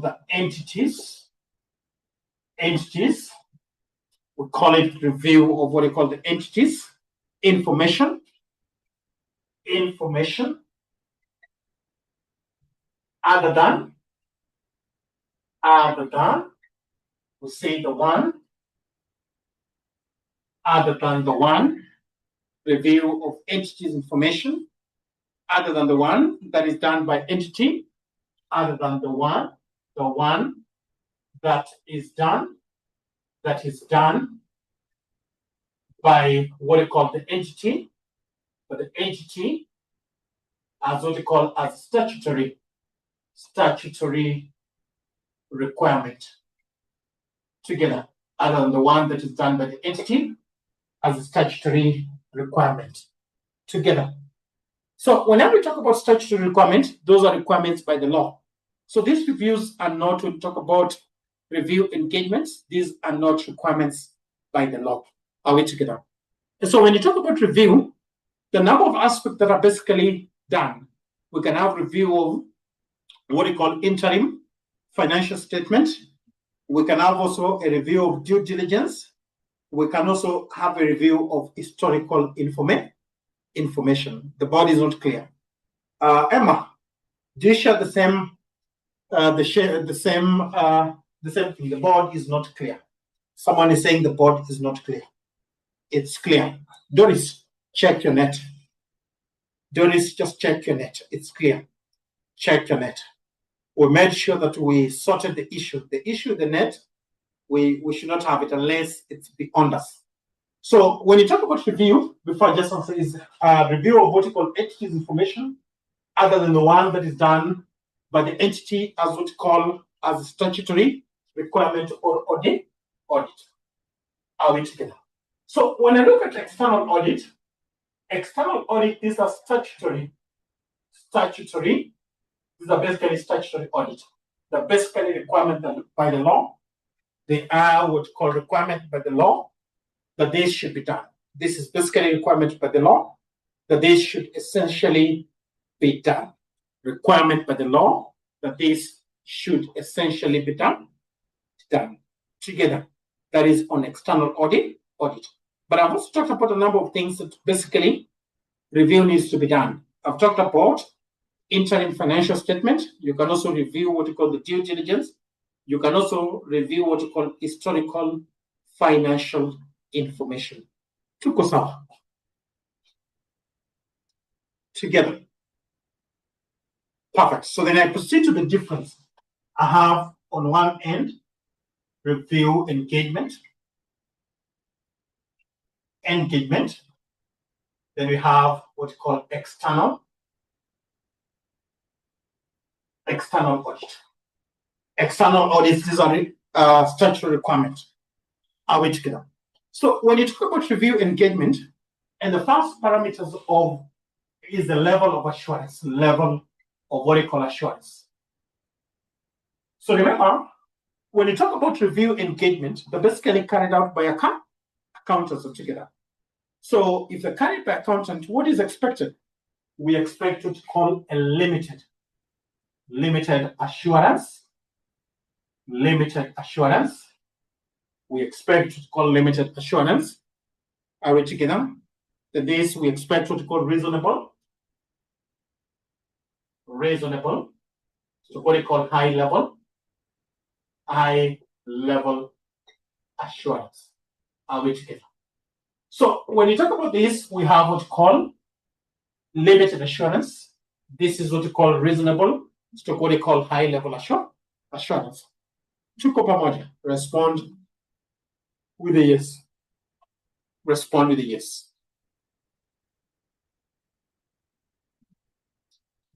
the entities, we call it review of what we call the entities, information, other than, we say the one, other than the one, review of entities information, other than the one that is done by entity, other than the one that is done by what we call the entity, but the entity as what we call as statutory requirement together, other than the one that is done by the entity as a statutory requirement together. So whenever we talk about statutory requirement, those are requirements by the law. So these reviews are not, when we talk about review engagements, these are not requirements by the law. Are we together? And so when you talk about review, the number of aspects that are basically done, we can have review of what we call interim financial statement. We can have also a review of due diligence. We can also have a review of historical information. The board is not clear. Emma, do you share the same? The same thing. The board is not clear. Someone is saying the board is not clear. It's clear. Doris, check your net. Doris, just check your net. It's clear. Check your net. We made sure that we sorted the issue. The issue, the net, we should not have it unless it's beyond us. So when you talk about review, before I just answer, is review of what you call entities information, other than the one that is done by the entity as what you call as a statutory requirement or audit. Are we together? So when I look at external audit, these are statutory. These are basically statutory audit. They're basically requirement by the law. They are what you call requirement by the law that they should be done. This is basically requirement by the law that they should essentially be done. Requirement by the law that this should essentially be done together. That is on external audit. But I've also talked about a number of things that basically review needs to be done. I've talked about interim financial statement. You can also review what you call the due diligence. You can also review what you call historical financial information. Tuko sawa? Together. Perfect. So then I proceed to the difference. I have on one end review engagement. Then we have what we call external audit. External audits, these are statutory requirements. Are we together? So when you talk about review engagement, and the first parameters is the level of assurance, level of what you call assurance. So remember, when you talk about review engagement, they're basically carried out by accountants altogether. So if they're carried by accountant, what is expected? We expect it to call a limited assurance. We expect to call limited assurance. Are we together? This we expect to call reasonable. So what do you call high level assurance. Are we together? So when you talk about this, we have what you call limited assurance. This is what you call reasonable. So what you call high level assurance. Tuko pamoja. Respond with a yes. Respond with a yes.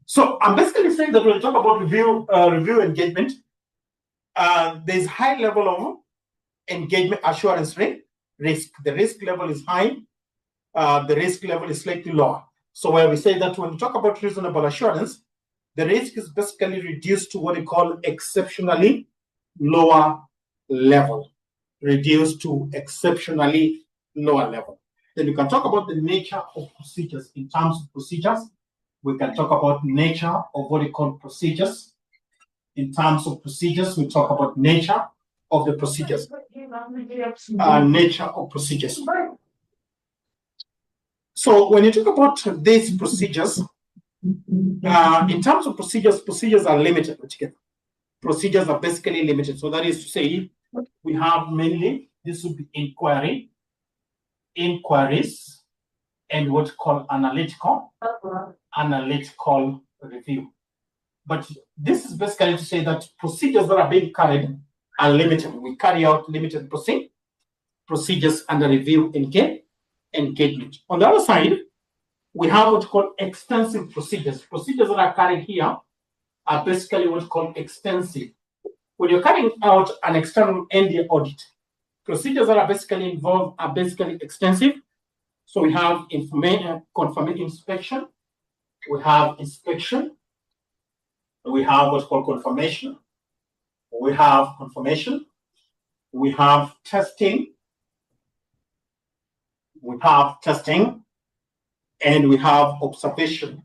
So I'm basically saying that when we talk about review engagement, there's high level of engagement assurance risk. The risk level is high. The risk level is slightly lower. So where we say that when we talk about reasonable assurance, the risk is basically reduced to what we call exceptionally lower level. Reduced to exceptionally lower level. Then we can talk about the nature of procedures. In terms of procedures, we can talk about nature of what we call procedures. In terms of procedures, we talk about nature of the procedures. Nature of procedures. So when you talk about these procedures, in terms of procedures, procedures are limited. Procedures are basically limited. So that is to say, we have mainly, this would be inquiries, and what's called analytical review. But this is basically to say that procedures that are being carried are limited. We carry out limited procedures under review engagement. On the other side, we have what's called extensive procedures. Procedures that are carried here are basically what's called extensive. When you're carrying out an external NDA audit, procedures that are basically involved are basically extensive. So we have confirmation inspection, we have inspection, we have what's called confirmation, we have confirmation, we have testing, and we have observation,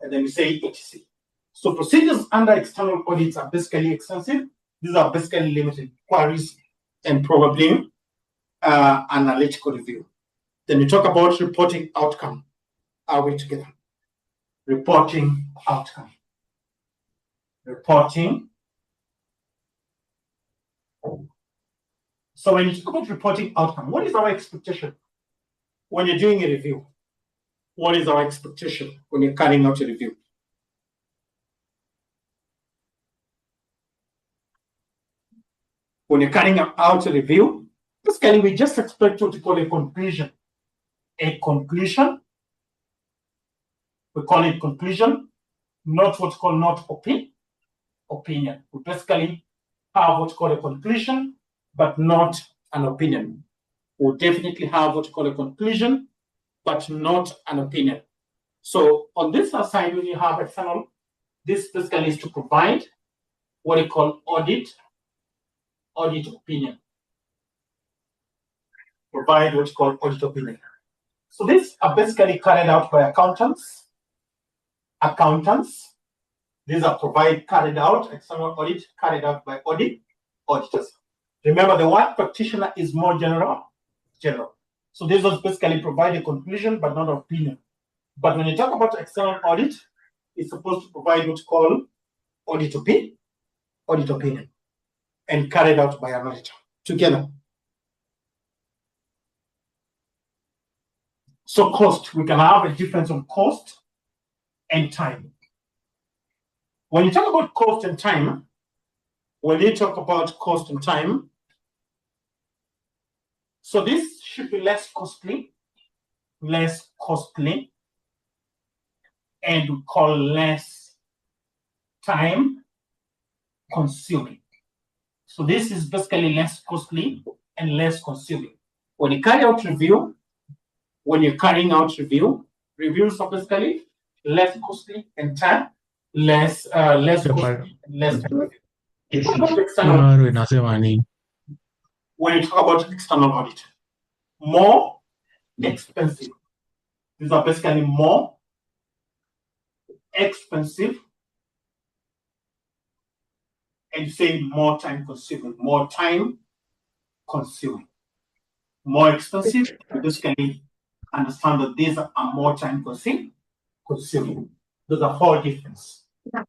and then we say etc. So procedures under external audits are basically extensive. These are basically limited queries and probably analytical review. Then we talk about reporting outcome. Are we together? Reporting outcome. So when you talk about reporting outcome, what is our expectation when you're doing a review? What is our expectation when you're carrying out a review? When you're carrying out a review, basically we just expect what we call a conclusion. A conclusion, we call it conclusion, not what's called not opinion. We basically have what's called a conclusion, but not an opinion. We'll definitely have what's called a conclusion, but not an opinion. So on this side, when you have external, this basically is to provide what you call audit opinion. Provide what's called audit opinion. So these are basically carried out by accountants. These are carried out, external audit carried out by auditors. Remember, the word practitioner is more general. So this was basically provide a conclusion, but not an opinion. But when you talk about external audit, it's supposed to provide what's called audit opinion, and carried out by an auditor together. So cost, we can have a difference of cost and time. When you talk about cost and time, so this should be less costly, and we call less time consuming. So this is basically less costly and less consuming. When you carry out review, reviews are basically less costly and time less costly and less time. When you talk about external audit, more expensive. These are basically more expensive, and say more time consuming. More expensive, you basically understand that these are more time consuming. Those are four difference. Are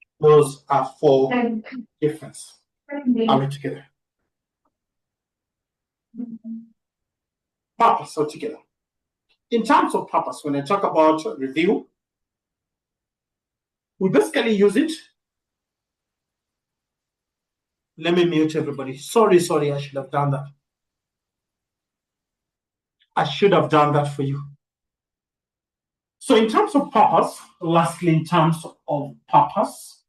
we together? Purpose altogether. In terms of purpose, when I talk about review, we basically use it. Let me mute everybody. Sorry, I should have done that. I should have done that for you. So in terms of purpose, lastly, in terms of purpose,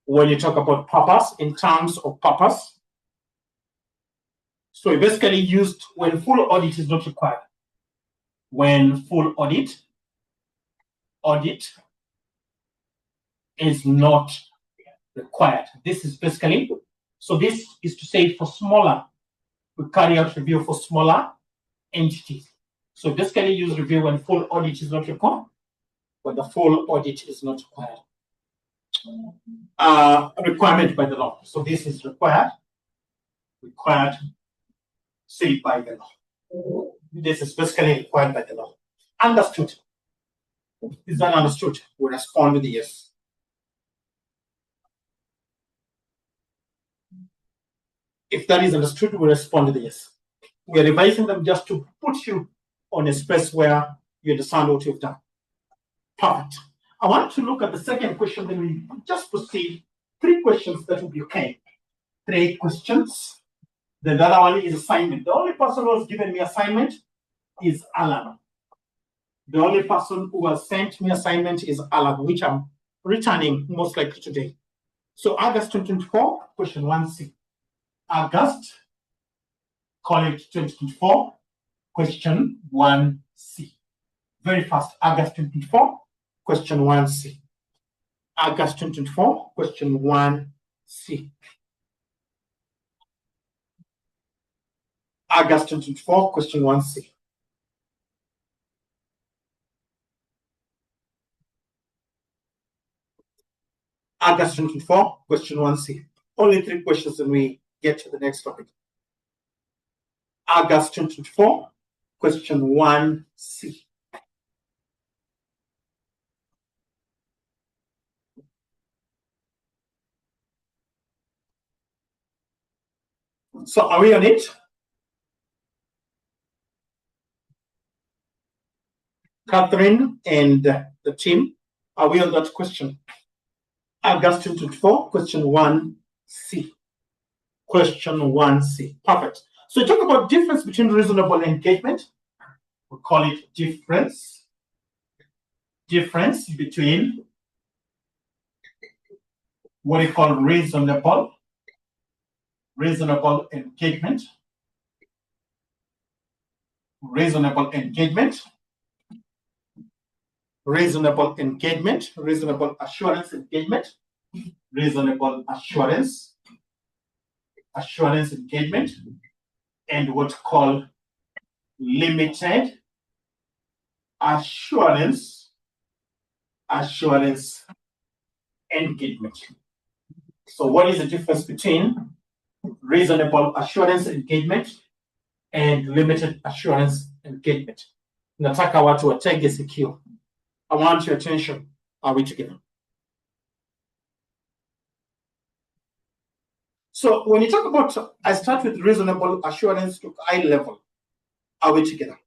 when you talk about purpose, in terms of purpose, so we basically used when full audit is not required. When full audit is not required. This is basically, so this is to say for smaller, we carry out review for smaller entities. So basically use review when full audit is not required, when the full audit is not required. Requirement by the law. So this is required say by the law. This is basically required by the law. Understood. Is that understood? We respond with yes. If that is understood, we respond with yes. We are revising them just to put you on a space where you understand what you've done. Perfect. I want to look at the second question, then we just proceed. 3 questions that will be okay. 3 questions. Then the other one is assignment. The only person who has given me assignment is Alan. The only person who has sent me assignment is Alan, which I'm returning most likely today. So August 2024, question 1C. August, college 2024, question 1C. Very fast. August 2024, question 1C. August 2024, question 1C. August 2024, question 1C. August 2024, question 1C. Only 3 questions and we get to the next topic. August 2024, question 1C. So are we on it? Catherine and the team, are we on that question? August 2024, question 1C. Question 1C. Perfect. So we talk about difference between reasonable engagement. We call it difference. Difference between what we call reasonable engagement. Reasonable engagement. Reasonable engagement. Reasonable assurance engagement. Reasonable assurance engagement, and what's called limited assurance engagement. So what is the difference between reasonable assurance engagement and limited assurance engagement? Nataka watu watege sikio. I want your attention. Are we together? So when you talk about, I start with reasonable assurance to high level. Are we together?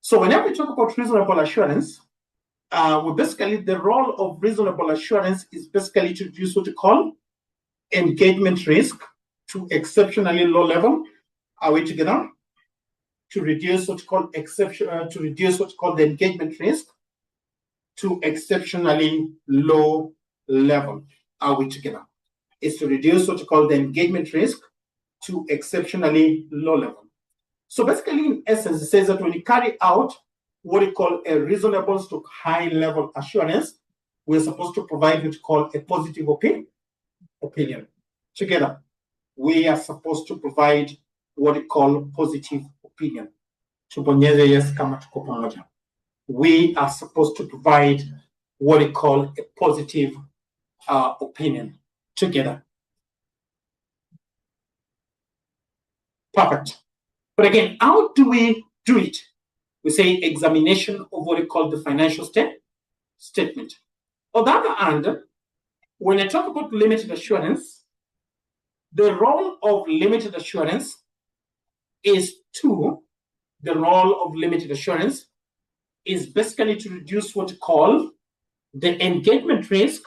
So whenever we talk about reasonable assurance, we basically, the role of reasonable assurance is basically to reduce what we call engagement risk to exceptionally low level. Are we together? To reduce what we call the engagement risk to exceptionally low level. Are we together? Is to reduce what you call the engagement risk to exceptionally low level. So basically, in essence, it says that when you carry out what you call a reasonable to high level assurance, we're supposed to provide what you call a positive opinion. Together, we are supposed to provide what you call positive opinion. We are supposed to provide what we call a positive opinion. Together. Perfect. But again, how do we do it? We say examination of what we call the financial statement. On the other hand, when I talk about limited assurance, the role of limited assurance is basically to reduce what we call the engagement risk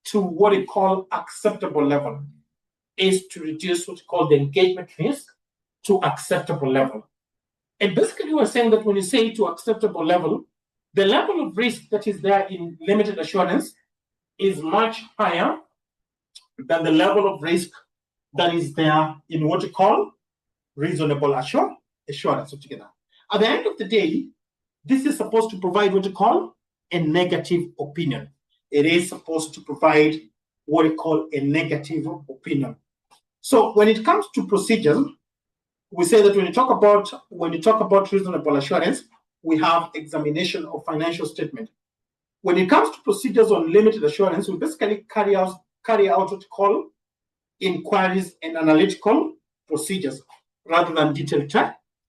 to what we call acceptable level, is to reduce what we call the engagement risk to acceptable level. And basically we're saying that when you say to acceptable level, the level of risk that is there in limited assurance is much higher than the level of risk that is there in what we call reasonable assurance altogether. At the end of the day, this is supposed to provide what we call a negative opinion. It is supposed to provide what we call a negative opinion. So when it comes to procedures, we say that when you talk about reasonable assurance, we have examination of financial statement. When it comes to procedures on limited assurance, we basically carry out what we call inquiries and analytical procedures rather than detailed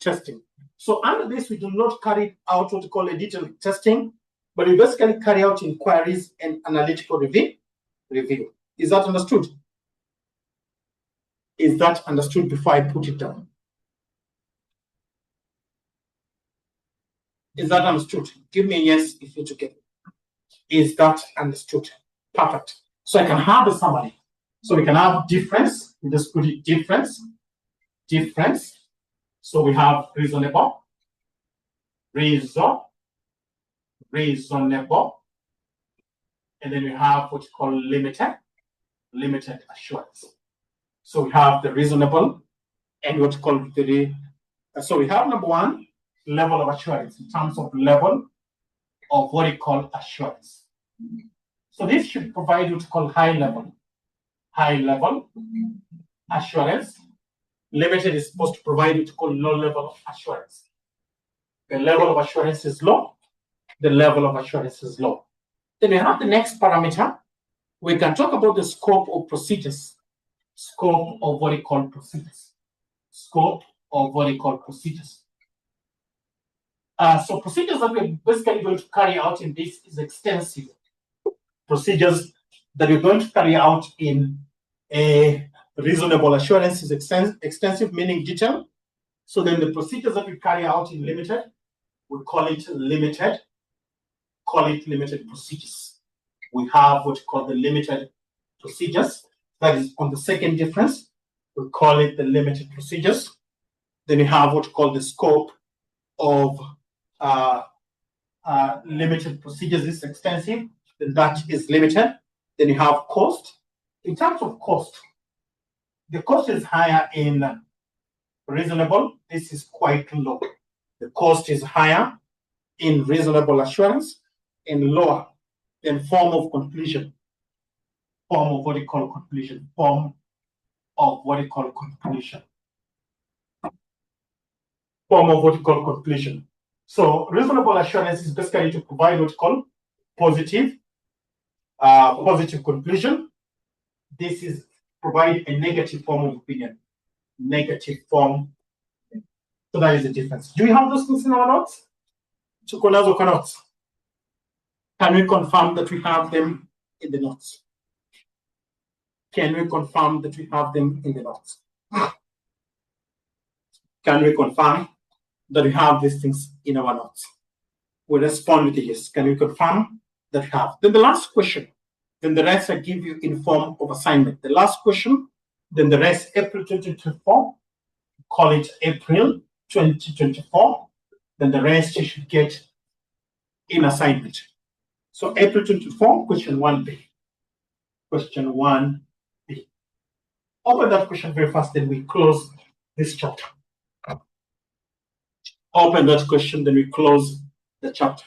testing. So under this, we do not carry out what we call a detailed testing, but we basically carry out inquiries and analytical review. Is that understood? Is that understood before I put it down? Is that understood? Give me a yes if you're together. Is that understood? Perfect. So I can have a summary. So we can have difference. We just put it difference. So we have reasonable, reasonable, and then we have what you call limited assurance. So we have the reasonable and what you call the. So we have number one, level of assurance in terms of level of what you call assurance. So this should provide what you call high level assurance. Limited is supposed to provide what you call low level assurance. The level of assurance is low. The level of assurance is low. Then we have the next parameter. We can talk about the scope of procedures. Scope of what you call procedures. Scope of what you call procedures. So procedures that we're basically going to carry out in this is extensive. Procedures that we're going to carry out in a reasonable assurance is extensive, meaning detailed. So then the procedures that we carry out in limited, we call it limited procedures. We have what we call the limited procedures. That is on the second difference. We call it the limited procedures. Then we have what we call the scope of limited procedures is extensive. Then that is limited. Then you have cost. In terms of cost, the cost is higher in reasonable. This is quite low. The cost is higher in reasonable assurance and lower than form of completion. Form of what you call completion. Form of what you call completion. Form of what you call completion. So reasonable assurance is basically to provide what you call positive completion. This is provide a negative form of opinion. Negative form. So that is the difference. Do we have those things in our notes? Chukonazo cannot. Can we confirm that we have them in the notes? Can we confirm that we have them in the notes? Can we confirm that we have these things in our notes? We respond with a yes. Can we confirm that we have? Then the last question. Then the rest I give you in form of assignment. The last question. Then the rest April 2024. Call it April 2024. Then the rest you should get in assignment. So April 24, question 1B. Question 1B. Open that question very fast, then we close this chapter. Open that question, then we close the chapter.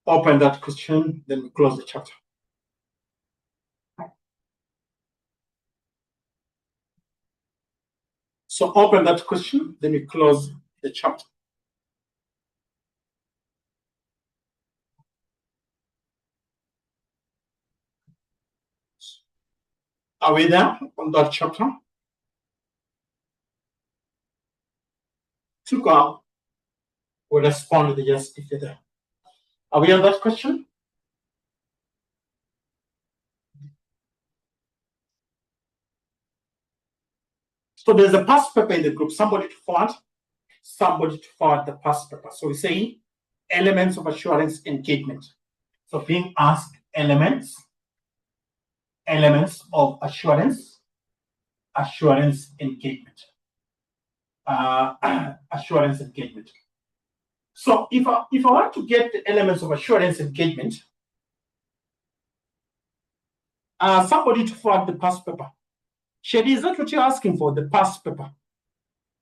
Open that question, then we close the chapter. So open that question, then we close the chapter. Are we there on that chapter? Tuka will respond with a yes if you're there. Are we on that question? So there's a past paper in the group. Somebody to forward the past paper. So we say elements of assurance engagement. So being asked elements of assurance engagement. Assurance engagement. So if I want to get the elements of assurance engagement, somebody to forward the past paper. Shady, is that what you're asking for, the past paper?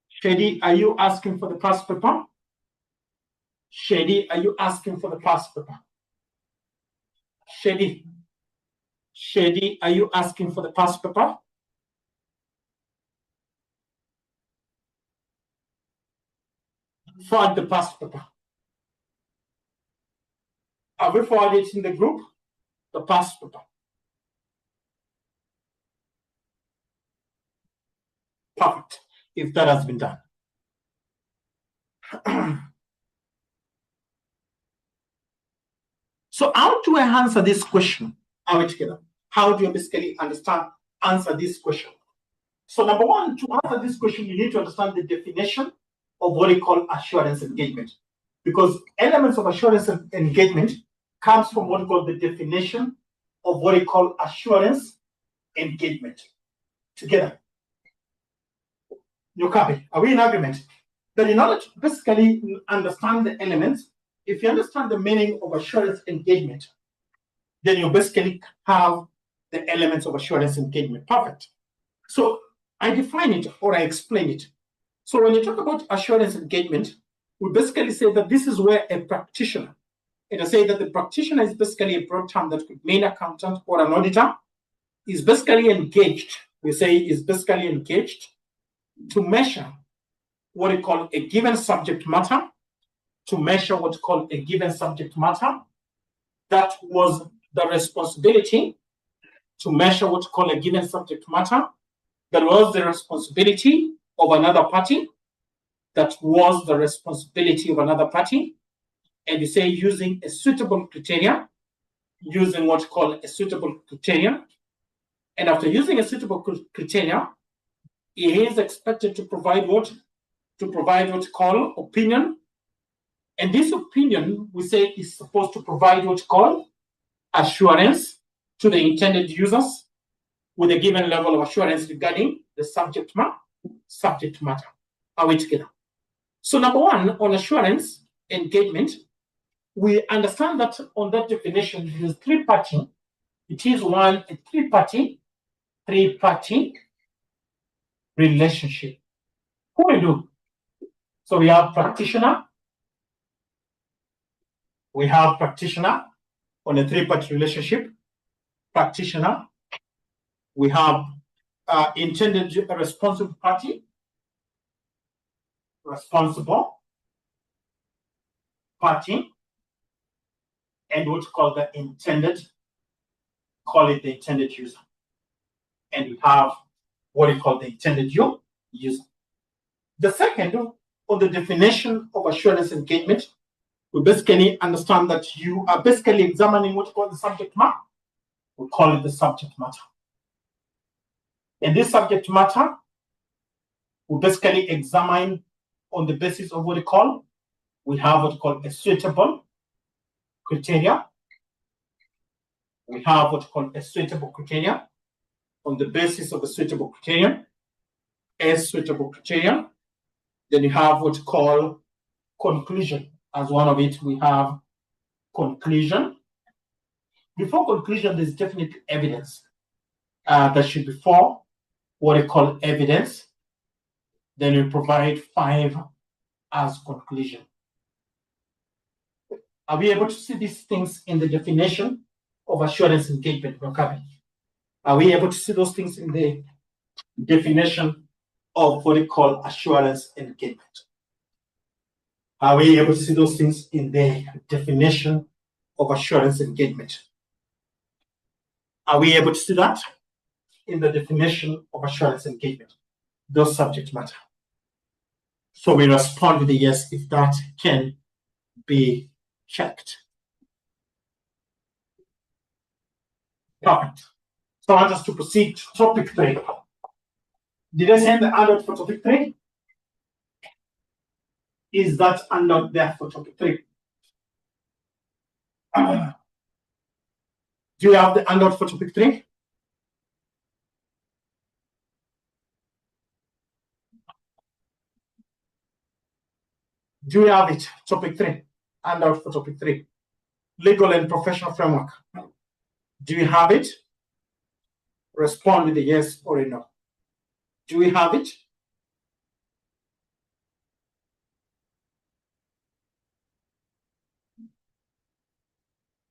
Shady, are you asking for the past paper? Shady, are you asking for the past paper? Shady, are you asking for the past paper? forward the past paper. Have we forwarded it in the group? The past paper. Perfect. If that has been done. So how do I answer this question? Are we together? How do you basically answer this question? So number one, to answer this question, you need to understand the definition of what we call assurance engagement. Because elements of assurance engagement comes from what we call the definition of what we call assurance engagement. Together. You copy. Are we in agreement? That in order to basically understand the elements, if you understand the meaning of assurance engagement, then you basically have the elements of assurance engagement. Perfect. So I define it or I explain it. So when you talk about assurance engagement, we basically say that this is where a practitioner, and I say that the practitioner is basically a broad term that could mean accountant or an auditor, is basically engaged. We say is basically engaged to measure what we call a given subject matter, to measure what's called a given subject matter. That was the responsibility to measure what's called a given subject matter. That was the responsibility of another party. That was the responsibility of another party. And you say using a suitable criteria, using what's called a suitable criteria. And after using a suitable criteria, he is expected to provide what? To provide what's called opinion. And this opinion, we say, is supposed to provide what's called assurance to the intended users with a given level of assurance regarding the subject matter. Are we together? So number one, on assurance engagement, we understand that on that definition, it is three-party. It is a three-party relationship. Who we do? So we have practitioner. We have practitioner on a three-party relationship. Practitioner. We have intended responsible party. Responsible party. And what's called the intended, call it the intended user. And we have what we call the intended user. The second, on the definition of assurance engagement, we basically understand that you are basically examining what's called the subject matter. We call it the subject matter. And this subject matter, we basically examine on the basis of what we have what we call a suitable criteria. We have what's called a suitable criteria. On the basis of a suitable criterion, then you have what's called conclusion. As one of it, we have conclusion. Before conclusion, there's definitely evidence. That should be 4, what we call evidence. Then we provide 5 as conclusion. Are we able to see these things in the definition of assurance engagement? Are we able to see those things in the definition of what we call assurance engagement? Are we able to see those things in the definition of assurance engagement? Are we able to see that in the definition of assurance engagement? Those subject matter. So we respond with a yes if that can be checked. Perfect. So I want us to proceed to topic 3. Did I send the handout for topic 3? Is that handout there for topic 3? Do you have the handout for topic 3? Do you have it? Topic 3. Handout for topic 3. Legal and professional framework. Do you have it? Respond with a yes or a no. Do we have it?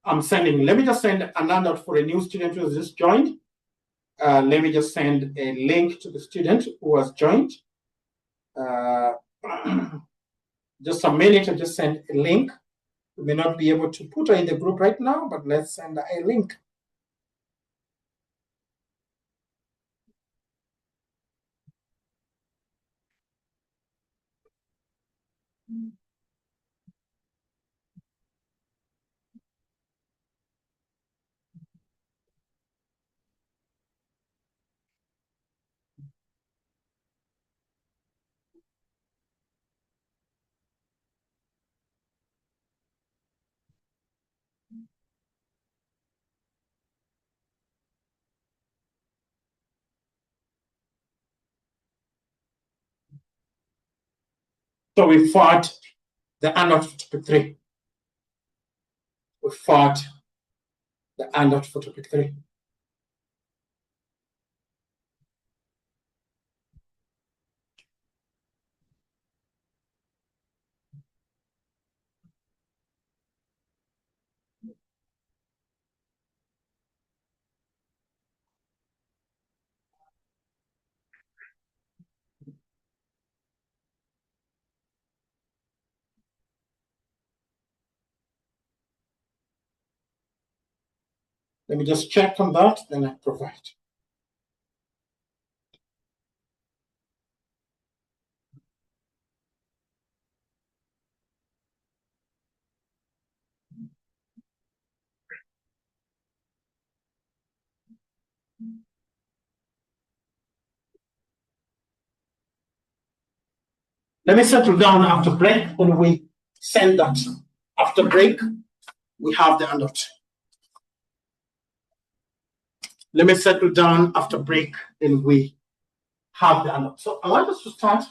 I'm sending, let me just send an handout for a new student who has just joined. Let me just send a link to the student who has joined. Just a minute, I just send a link. We may not be able to put her in the group right now, but let's send her a link. So we fought the handout for topic 3. We fought the handout for topic 3. Let me just check on that, then I provide. Let me settle down after break. When we send that after break, we have the handout. Let me settle down after break, then we have the handout. So I want us to start,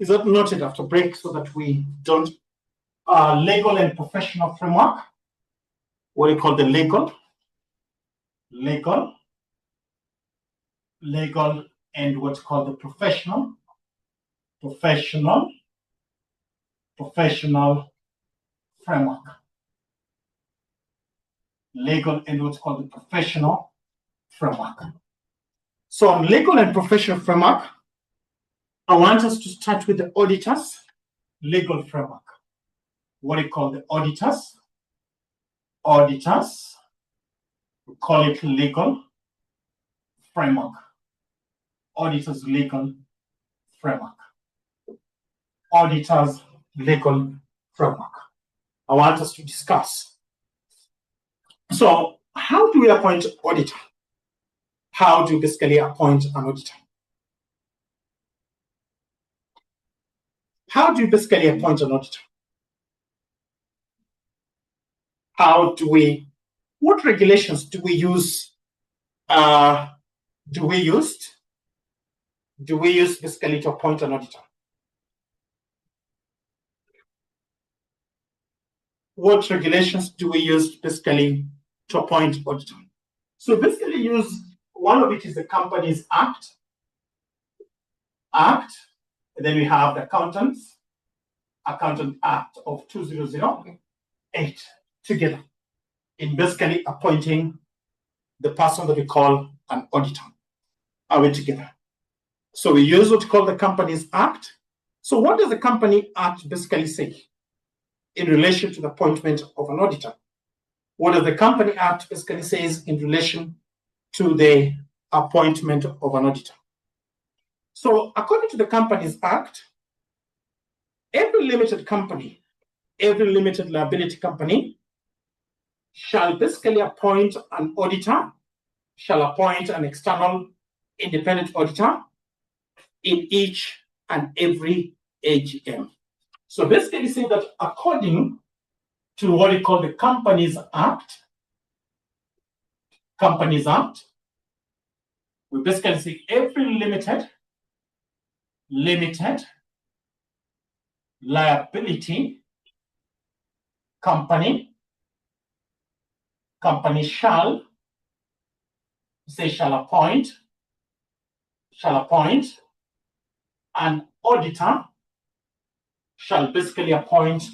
is that noted after break so that we don't, legal and professional framework, what do you call the legal, and what's called the professional framework. Legal and what's called the professional framework. So on legal and professional framework, I want us to start with the auditors' legal framework. What do you call the auditors? Auditors, we call it legal framework. Auditors' legal framework. Auditors' legal framework. I want us to discuss. So, how do we appoint an auditor? How do you basically appoint an auditor? How do you basically appoint an auditor? What regulations do we use? Do we use basically to appoint an auditor? What regulations do we use basically to appoint auditor? So basically use, one of it is the Companies Act, and then we have the Accountant Act of 2008 together in basically appointing the person that we call an auditor. Are we together? So we use what we call the Companies Act. So what does the Company Act basically say in relation to the appointment of an auditor? What does the Company Act basically says in relation to the appointment of an auditor? So according to the Companies Act, every limited company, every limited liability company shall basically appoint an auditor, shall appoint an external independent auditor in each and every AGM. So basically saying that according to what we call the Companies Act, we basically say every limited liability company shall appoint an auditor, shall basically appoint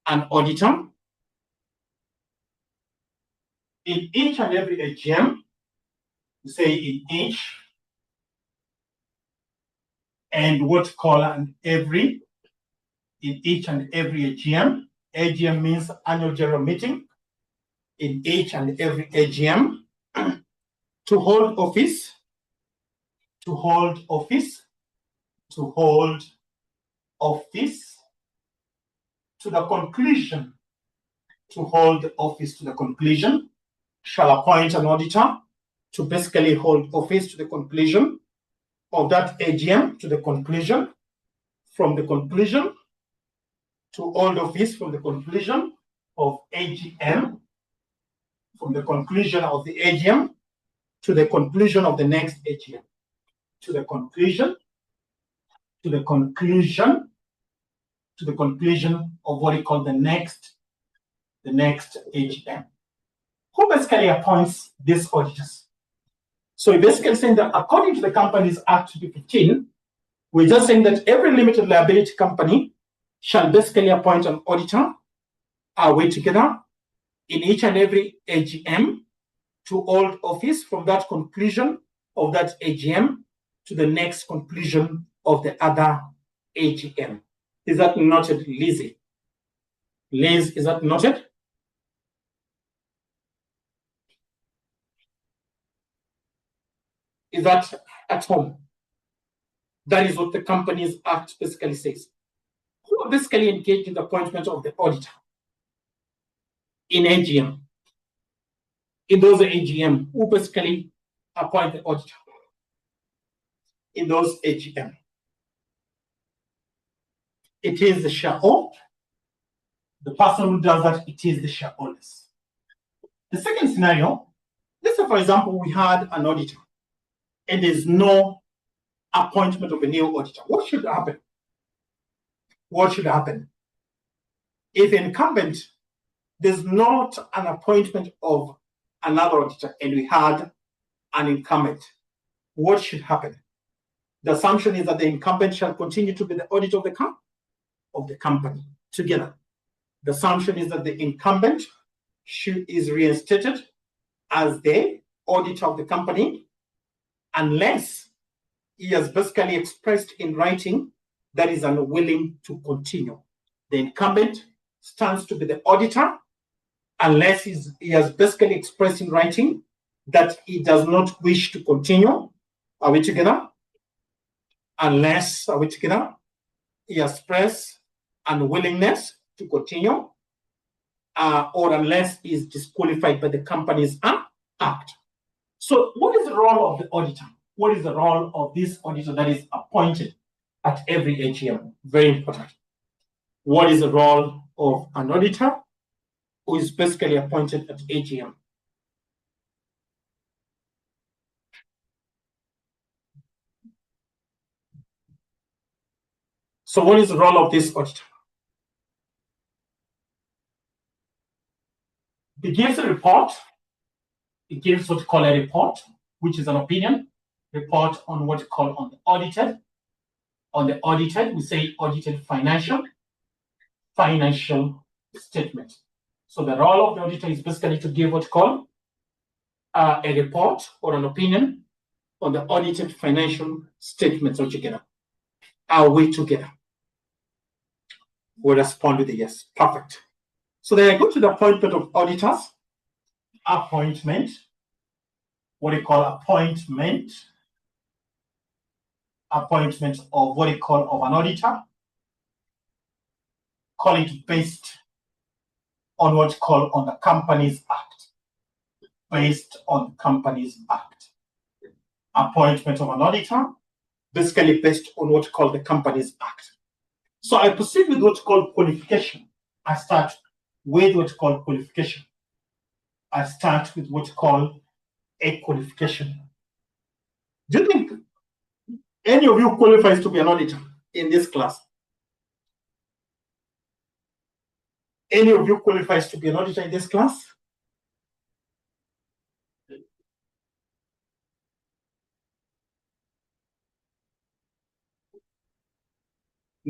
an auditor in each and every AGM, say in each and what call an every in each and every AGM. AGM means annual general meeting. In each and every AGM, to hold office, to hold office, to hold office to the conclusion, to hold office to the conclusion, shall appoint an auditor to basically hold office to the conclusion of that AGM, to the conclusion, from the conclusion to hold office from the conclusion of AGM, from the conclusion of the AGM to the conclusion of the next AGM, to the conclusion, to the conclusion, to the conclusion of what we call the next AGM. Who basically appoints these auditors? So we're basically saying that according to the Companies Act 2015, we're just saying that every limited liability company shall basically appoint an auditor, are we together, in each and every AGM to hold office from that conclusion of that AGM to the next conclusion of the other AGM. Is that noted, Lizzie? Liz, is that noted? Is that at home? That is what the Companies Act basically says. Who basically engaged in the appointment of the auditor in AGM? In those AGM, who basically appoint the auditor in those AGM? It is the shareholder. The person who does that, it is the shareholders. The second scenario, let's say, for example, we had an auditor and there's no appointment of a new auditor. What should happen? What should happen? If incumbent, there's not an appointment of another auditor and we had an incumbent, what should happen? The assumption is that the incumbent shall continue to be the auditor of the company together. The assumption is that the incumbent is reinstated as the auditor of the company unless he has basically expressed in writing that is unwilling to continue. The incumbent stands to be the auditor unless he has basically expressed in writing that he does not wish to continue. Are we together? Unless, are we together? He has expressed unwillingness to continue, or unless he is disqualified by the Companies Act. So what is the role of the auditor? What is the role of this auditor that is appointed at every AGM? Very important. What is the role of an auditor who is basically appointed at AGM? So what is the role of this auditor? It gives a report. It gives what we call a report, which is an opinion report on what we call on the audited. On the audited, we say audited financial statement. So the role of the auditor is basically to give what we call a report or an opinion on the audited financial statements altogether. Are we together? We'll respond with a yes. Perfect. So then I go to the appointment of auditors. Appointment. What do you call appointment? Appointment of what you call of an auditor. Call it based on what you call on the Companies Act. Based on Companies Act. Appointment of an auditor, basically based on what you call the Companies Act. So I proceed with what you call qualification. I start with what you call qualification. I start with what you call a qualification. Do you think any of you qualifies to be an auditor in this class? Any of you qualifies to be an auditor in this class?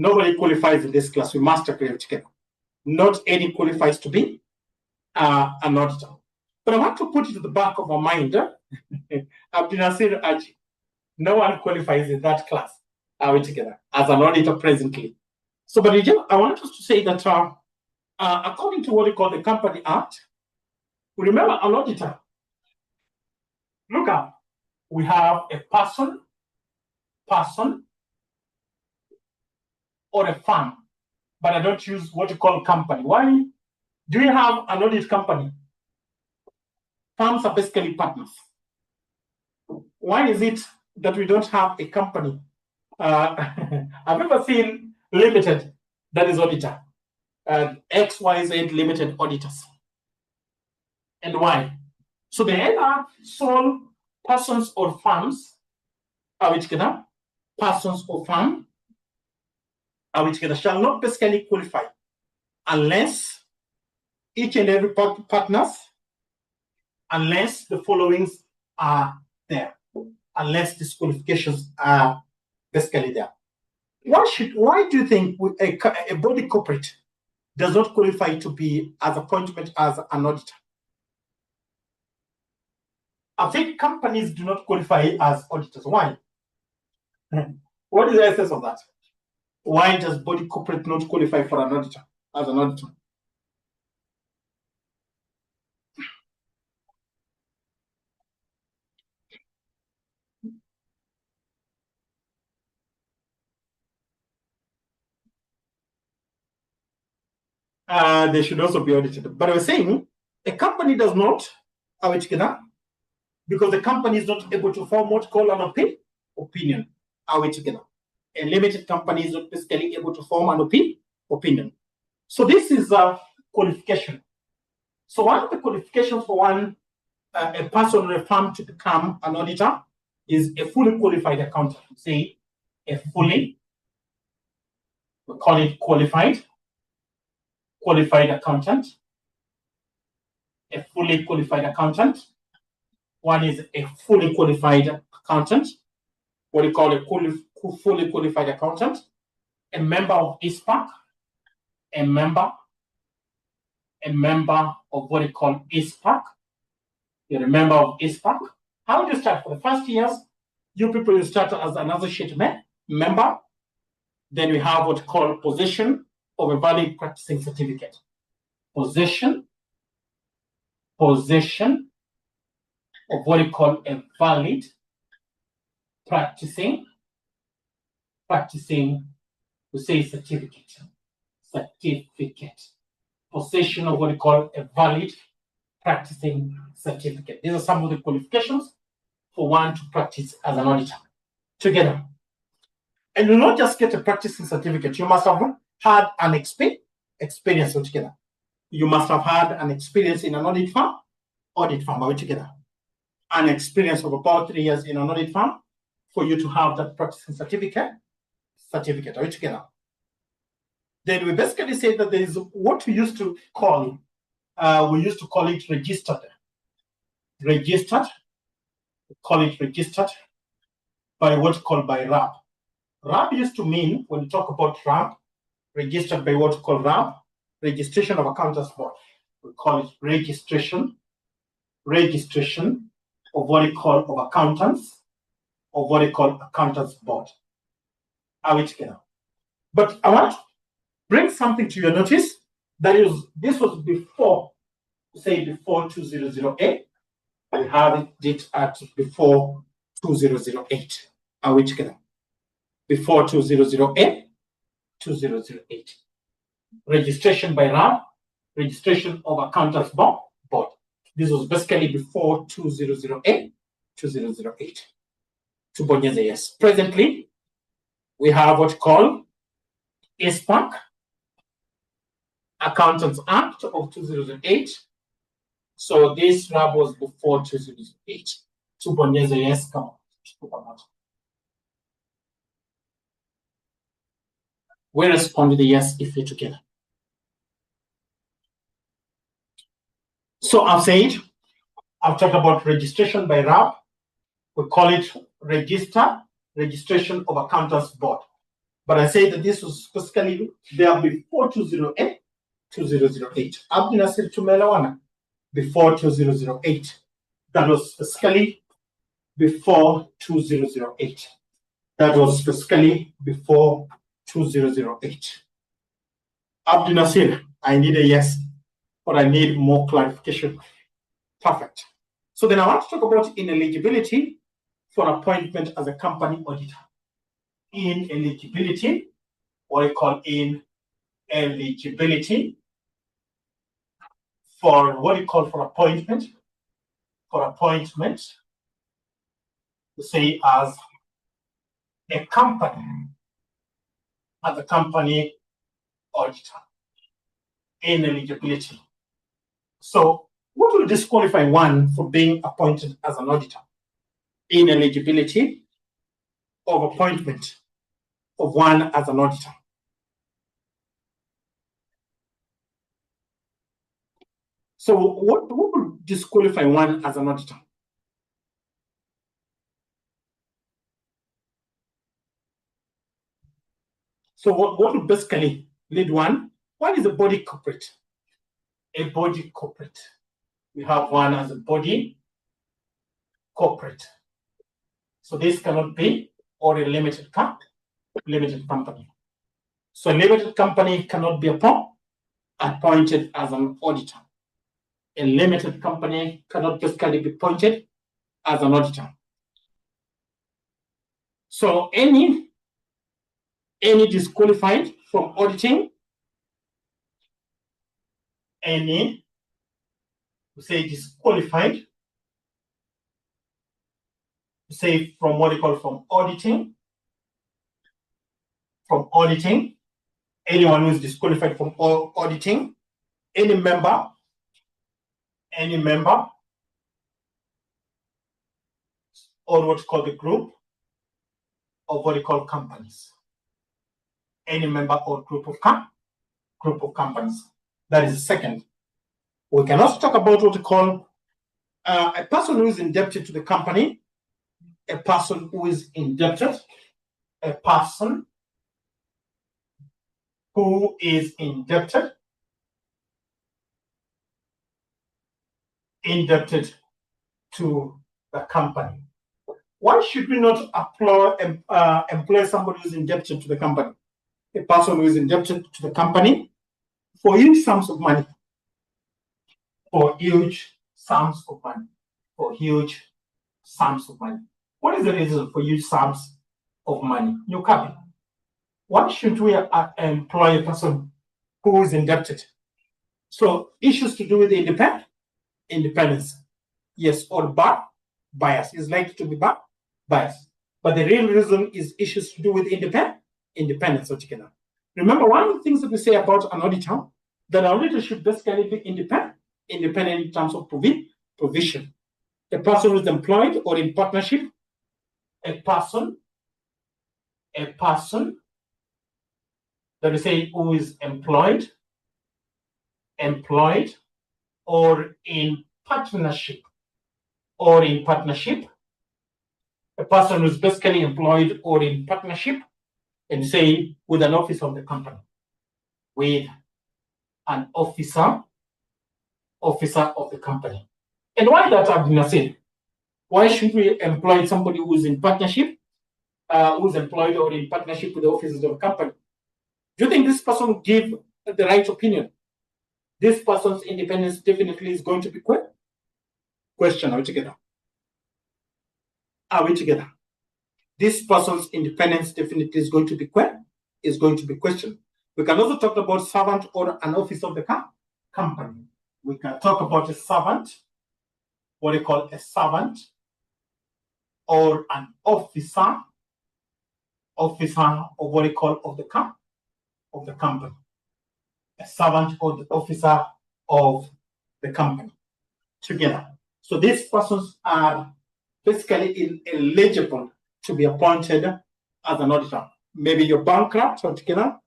Nobody qualifies in this class. We must agree together. Not any qualifies to be an auditor. But I want to put it to the back of our mind. Abdinasir Aji. No one qualifies in that class. Are we together? As an auditor presently. So, but again, I want us to say that according to what we call the Company Act, remember an auditor. Look up, we have a person, or a firm, but I don't use what you call company. Why do you have an audit company? Firms are basically partners. Why is it that we don't have a company? I've never seen limited that is auditor. XYZ limited auditors. And why? So they either sole persons or firms are we together? Persons or firm are we together shall not basically qualify unless each and every partners, unless the followings are there, unless these qualifications are basically there. Why do you think a body corporate does not qualify to be as appointment as an auditor? I think companies do not qualify as auditors. Why? What is the essence of that? Why does body corporate not qualify for an auditor as an auditor? They should also be audited. But I was saying a company does not, are we together? Because the company is not able to form what call an opinion. Are we together? A limited company is not basically able to form an opinion. So this is a qualification. So one of the qualifications for a person or a firm to become an auditor is a fully qualified accountant. Say a fully, we call it qualified accountant. A fully qualified accountant. One is a fully qualified accountant. What do you call a fully qualified accountant? A member of ISPAC, a member of what you call ISPAC. You're a member of ISPAC. How do you start? For the first years, you people will start as an associate member. Then we have what you call possession of a valid practicing certificate. Possession of what you call a valid practicing, we say certificate. Possession of what we call a valid practicing certificate. These are some of the qualifications for one to practice as an auditor together. And you'll not just get a practicing certificate, you must have had an experience altogether. You must have had an experience in an audit firm altogether. An experience of about 3 years in an audit firm for you to have that practicing certificate altogether. Then we basically say that there is what we used to call, it registered. We call it registered by what's called by RAB. RAB used to mean, when we talk about RAB, registered by what's called RAB, registration of accountants board. We call it registration of what we call of accountants, of what we call accountants board. Are we together? But I want to bring something to your notice. That is, this was before, say before 2008. We have it at before 2008. Are we together? Before 2008. Registration by RAB, registration of accountants board. This was basically before 2008. To Bonyeza, yes. Presently, we have what called ISPAC, Accountants Act of 2008. So this RAB was before 2008. To Bonyeza, yes, come on. We respond with a yes if you're together. So I've talked about registration by RAB. We call it registration of accountants board. But I say that this was specifically there before 2008. Abdi Nasir Tumelawana, before 2008. That was specifically before 2008. Abdul Nasir, I need a yes, but I need more clarification. Perfect. So then I want to talk about ineligibility for appointment as a company auditor. Ineligibility, what I call ineligibility for what you call for appointment, say as a company auditor. Ineligibility. So what will disqualify one for being appointed as an auditor? Ineligibility of appointment of one as an auditor. So what would disqualify one as an auditor? So what would basically lead one? One is a body corporate. A body corporate. We have one as a body corporate. So this cannot be or a limited company. So a limited company cannot be appointed as an auditor. A limited company cannot basically be appointed as an auditor. So any disqualified from auditing, any, we say disqualified, we say from what you call from auditing, anyone who is disqualified from auditing, any member or what's called the group of what you call companies. Any member or group of companies. That is the second. We can also talk about what we call a person who is indebted to the company, a person who is indebted, a person who is indebted to the company. Why should we not employ somebody who is indebted to the company? A person who is indebted to the company for huge sums of money. For huge sums of money. What is the reason for huge sums of money? New capital. Why should we employ a person who is indebted? So issues to do with independence. Yes, or bias is likely to be bias. But the real reason is issues to do with independence altogether. Remember, one of the things that we say about an auditor, that an auditor should basically be independent in terms of provision. A person who is employed or in partnership, a person that we say who is employed or in partnership, a person who is basically employed or in partnership, and say with an officer of the company, with an officer of the company. And why that, Abdul Nasir? Why should we employ somebody who's in partnership, who's employed or in partnership with the officers of the company? Do you think this person will give the right opinion? This person's independence definitely is going to be questioned. Are we together? This person's independence definitely is going to be questioned. We can also talk about servant or an officer of the company. We can talk about a servant, what they call a servant, or an officer of what they call of the company. A servant or the officer of the company together. So these persons are basically ineligible to be appointed as an auditor. Maybe you're bankrupt altogether,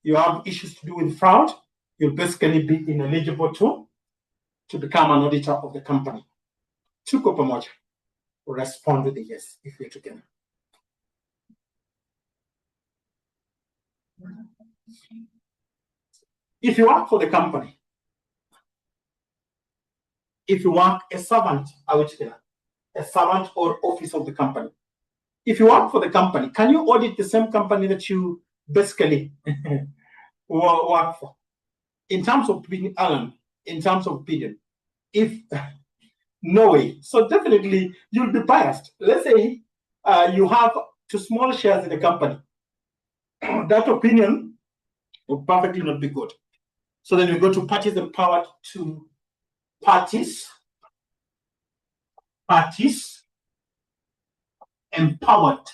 you have issues to do with fraud, you'll basically be ineligible to become an auditor of the company. Tuko pamoja. Respond with a yes if you're together. If you work for the company, if you work a servant, a servant or office of the company. If you work for the company, can you audit the same company that you basically work for. In terms of being Alan, in terms of opinion, if no way. So definitely you'll be biased. Let's say you have two small shares in the company. That opinion will perfectly not be good. So then we go to parties empowered to parties empowered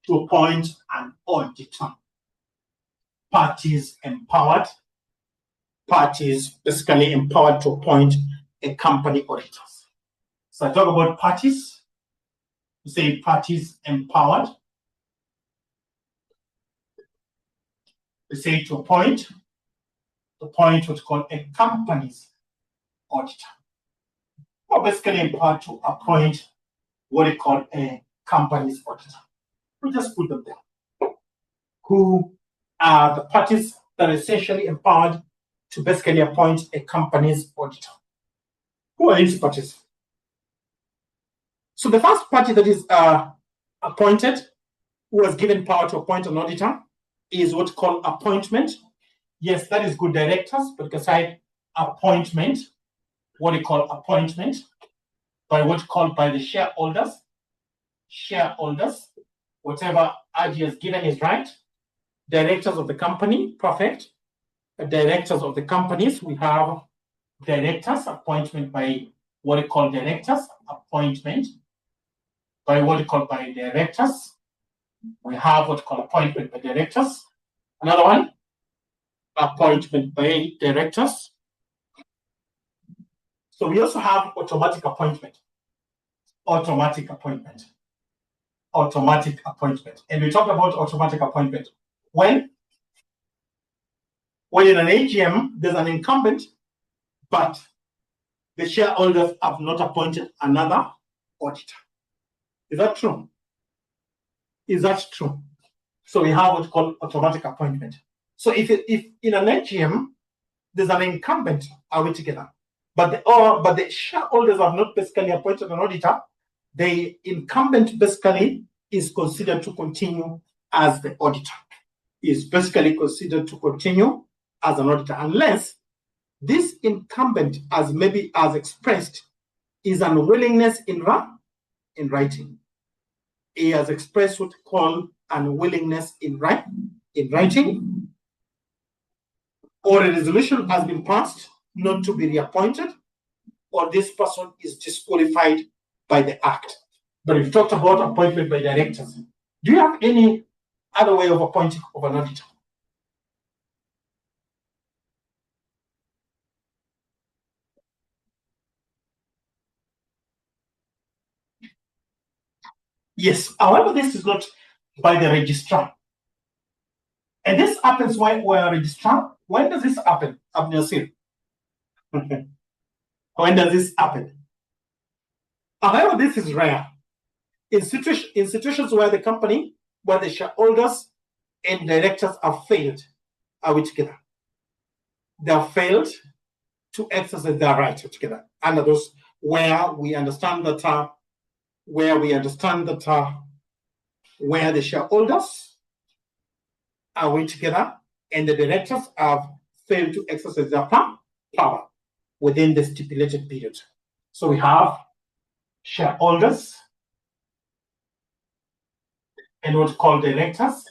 to appoint an auditor. Parties basically empowered to appoint a company auditor. So I talk about parties, we say parties empowered. We say to appoint what's called a company's auditor. Or basically empowered to appoint what we call a company's auditor. We just put them there. Who are the parties that are essentially empowered to basically appoint a company's auditor? Who are these parties? So the first party that is appointed, who was given power to appoint an auditor, is what's called appointment. Yes, that is good, directors, but aside appointment, what we call appointment, by what's called by the shareholders, whatever RG has given is right. Directors of the company, perfect. The directors of the companies, we have directors, appointment by what we call directors, appointment by what we call by directors. We have what we call appointment by directors. Another one, appointment by directors. So we also have automatic appointment. Automatic appointment. And we talked about automatic appointment. When in an AGM, there's an incumbent, but the shareholders have not appointed another auditor. Is that true? So we have what's called automatic appointment. So if in an AGM, there's an incumbent, are we together? But the shareholders have not basically appointed an auditor, the incumbent basically is considered to continue as the auditor. Is basically considered to continue as an auditor, unless this incumbent, as expressed, is unwillingness in writing. He has expressed what we call unwillingness in writing, or a resolution has been passed not to be reappointed, or this person is disqualified by the act. But we've talked about appointment by directors. Do you have any other way of appointing of an auditor? Yes, however, this is not by the registrar. And this happens when we're a registrar. When does this happen, Abnasir? When does this happen? However, this is rare. In situations where the shareholders and directors have failed, are we together? They have failed to exercise their right together. Under those where we understand that where the shareholders are we together and the directors have failed to exercise their power within the stipulated period. So we have shareholders and what's called directors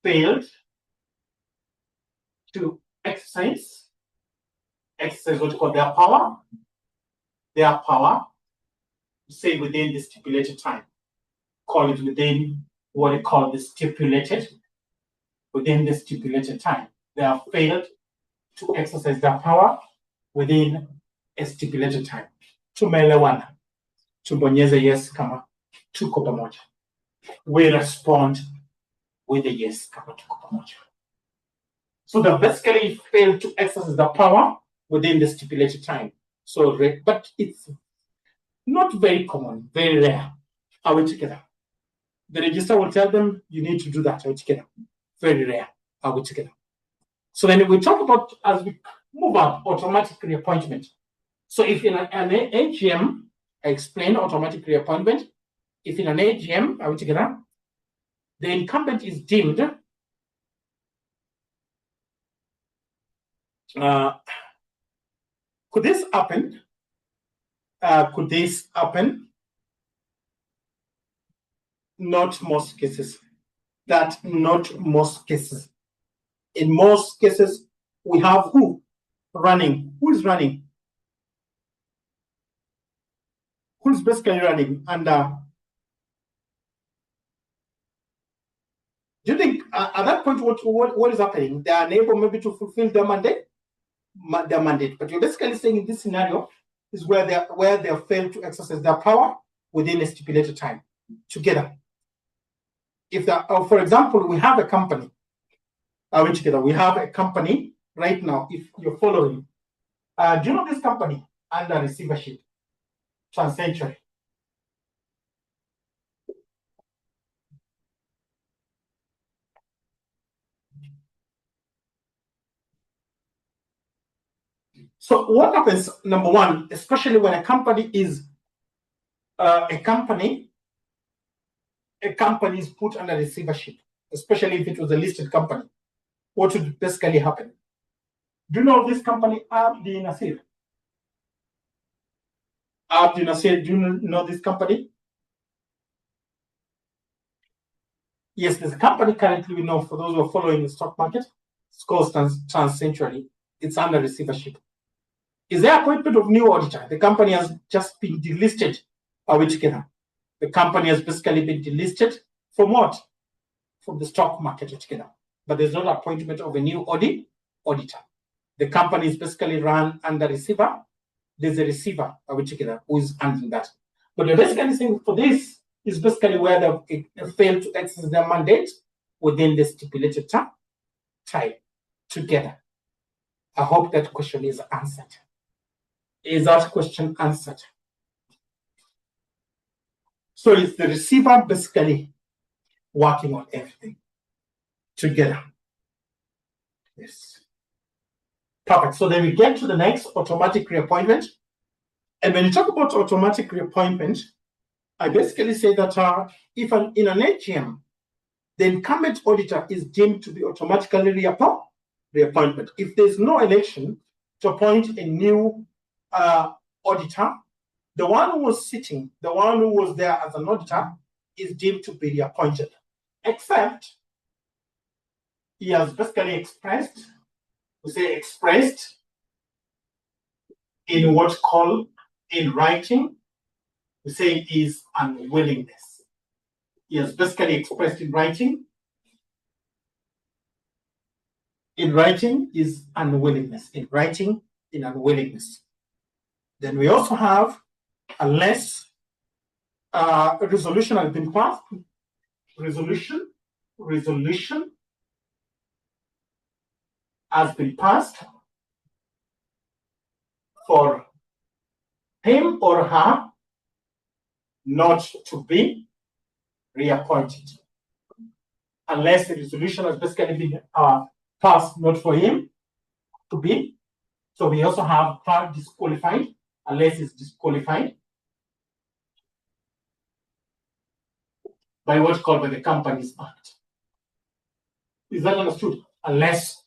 failed to exercise what we call their power, say within the stipulated time. Call it within what we call within the stipulated time. They have failed to exercise their power within a stipulated time. Tumeelewana. Tubonyeze yes kama tuko pamoja. We respond with a yes kama tuko pamoja. So they basically failed to exercise the power within the stipulated time. So, but it's not very common, very rare. Are we together? The registrar will tell them you need to do that. Are we together? Very rare. Are we together? So then we talk about, as we move up, automatic reappointment. So if in an AGM, I explain automatic reappointment. If in an AGM, are we together? the incumbent is deemed could this happen? Could this happen? Not most cases. That not most cases. In most cases, we have who running? Who is running? Who's basically running? And do you think at that point what is happening? They are unable maybe to fulfill their mandate, but you're basically saying in this scenario is where they have failed to exercise their power within a stipulated time together. If for example, we have a company, we have a company right now. If you're following, do you know this company under receivership, TransCentury? So what happens, number one, especially when a company is a company is put under receivership, especially if it was a listed company, what would basically happen? Do you know this company, Abdi Nasir? Abdi Nasir, do you know this company? Yes, there's a company currently we know, for those who are following the stock market, it's called TransCentury. It's under receivership. Is there appointment of new auditor? The company has just been delisted. Together. The company has basically been delisted from what? From the stock market altogether. But there's no appointment of a new auditor. The company is basically run under receiver. There's a receiver together who is handling that. But you're basically saying for this is basically where they failed to exercise their mandate within the stipulated time together. I hope that question is answered. Is that question answered? So it's the receiver basically working on everything together. Yes. Perfect. So then we get to the next, automatic reappointment. And when you talk about automatic reappointment, I basically say that if in an AGM, the incumbent auditor is deemed to be automatically reappointment. If there's no election to appoint a new auditor, the one who was sitting, the one who was there as an auditor, is deemed to be reappointed, except he has basically expressed in what's called in writing, we say is unwillingness. He has basically expressed in writing. In writing is unwillingness. In writing, in unwillingness. Then we also have, unless a resolution has been passed, resolution has been passed for him or her not to be reappointed. Unless the resolution has basically been passed not for him to be. So we also have part disqualified, unless it's disqualified by what's called by the Companies Act. Is that understood? Unless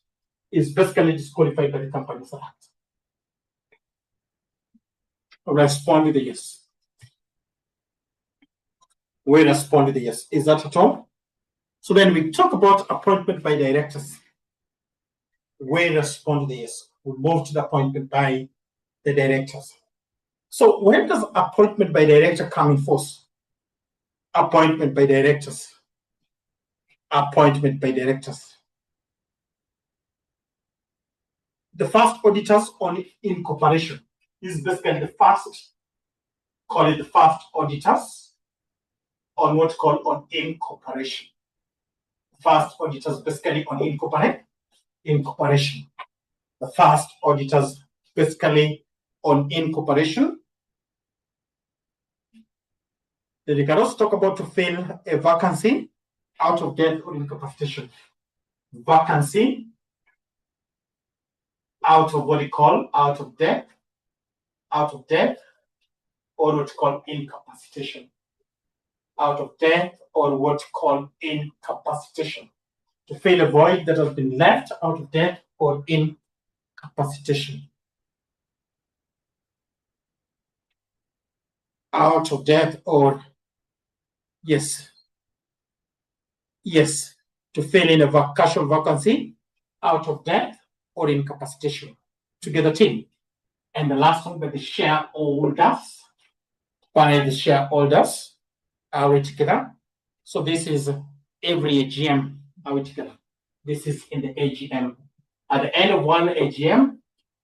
it's basically disqualified by the Companies Act. Respond with a yes. We respond with a yes. Is that at all? So then we talk about appointment by directors. We respond with a yes. We move to the appointment by the directors. So when does appointment by director come in force? Appointment by directors. Appointment by directors. The first auditors on incorporation is basically the first, call it the first auditors on what's called on incorporation. First auditors basically on incorporation. The first auditors basically on incorporation. Then you can also talk about to fill a vacancy out of death or incapacitation. Vacancy out of what you call out of death, or what you call incapacitation. out of death, or what's called incapacitation. To fill a void that has been left out of death or incapacitation. Out of death or, yes, to fill in a casual vacancy, out of death or incapacitation. Together team. And the last one by the shareholders. By the shareholders. Are we together? So this is every AGM. Are we together? This is in the AGM. At the end of one AGM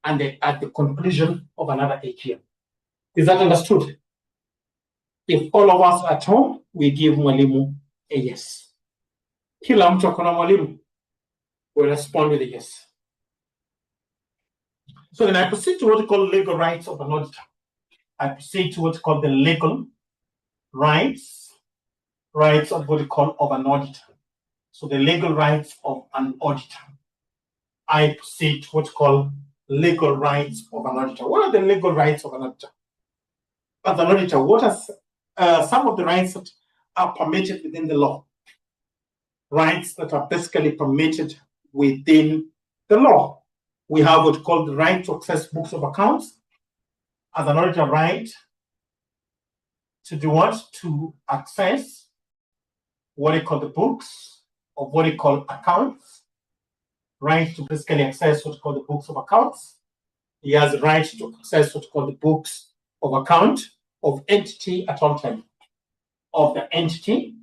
and at the conclusion of another AGM. Is that understood? If all of us at home, we give mwalimu a yes. Kila mtu akona mwalimu, we respond with a yes. So then I proceed to what we call legal rights of an auditor. I proceed to what we call the legal rights of what we call of an auditor. So the legal rights of an auditor. I proceed to what we call legal rights of an auditor. What are the legal rights of an auditor? As an auditor, what are some of the rights that are permitted within the law? Rights that are basically permitted within the law. We have what's called the right to access books of accounts. As an auditor, right to do what? To access what we call the books of what we call accounts. Right to basically access what we call the books of accounts. He has the right to access what we call the books of account of entity at all time. Of the entity,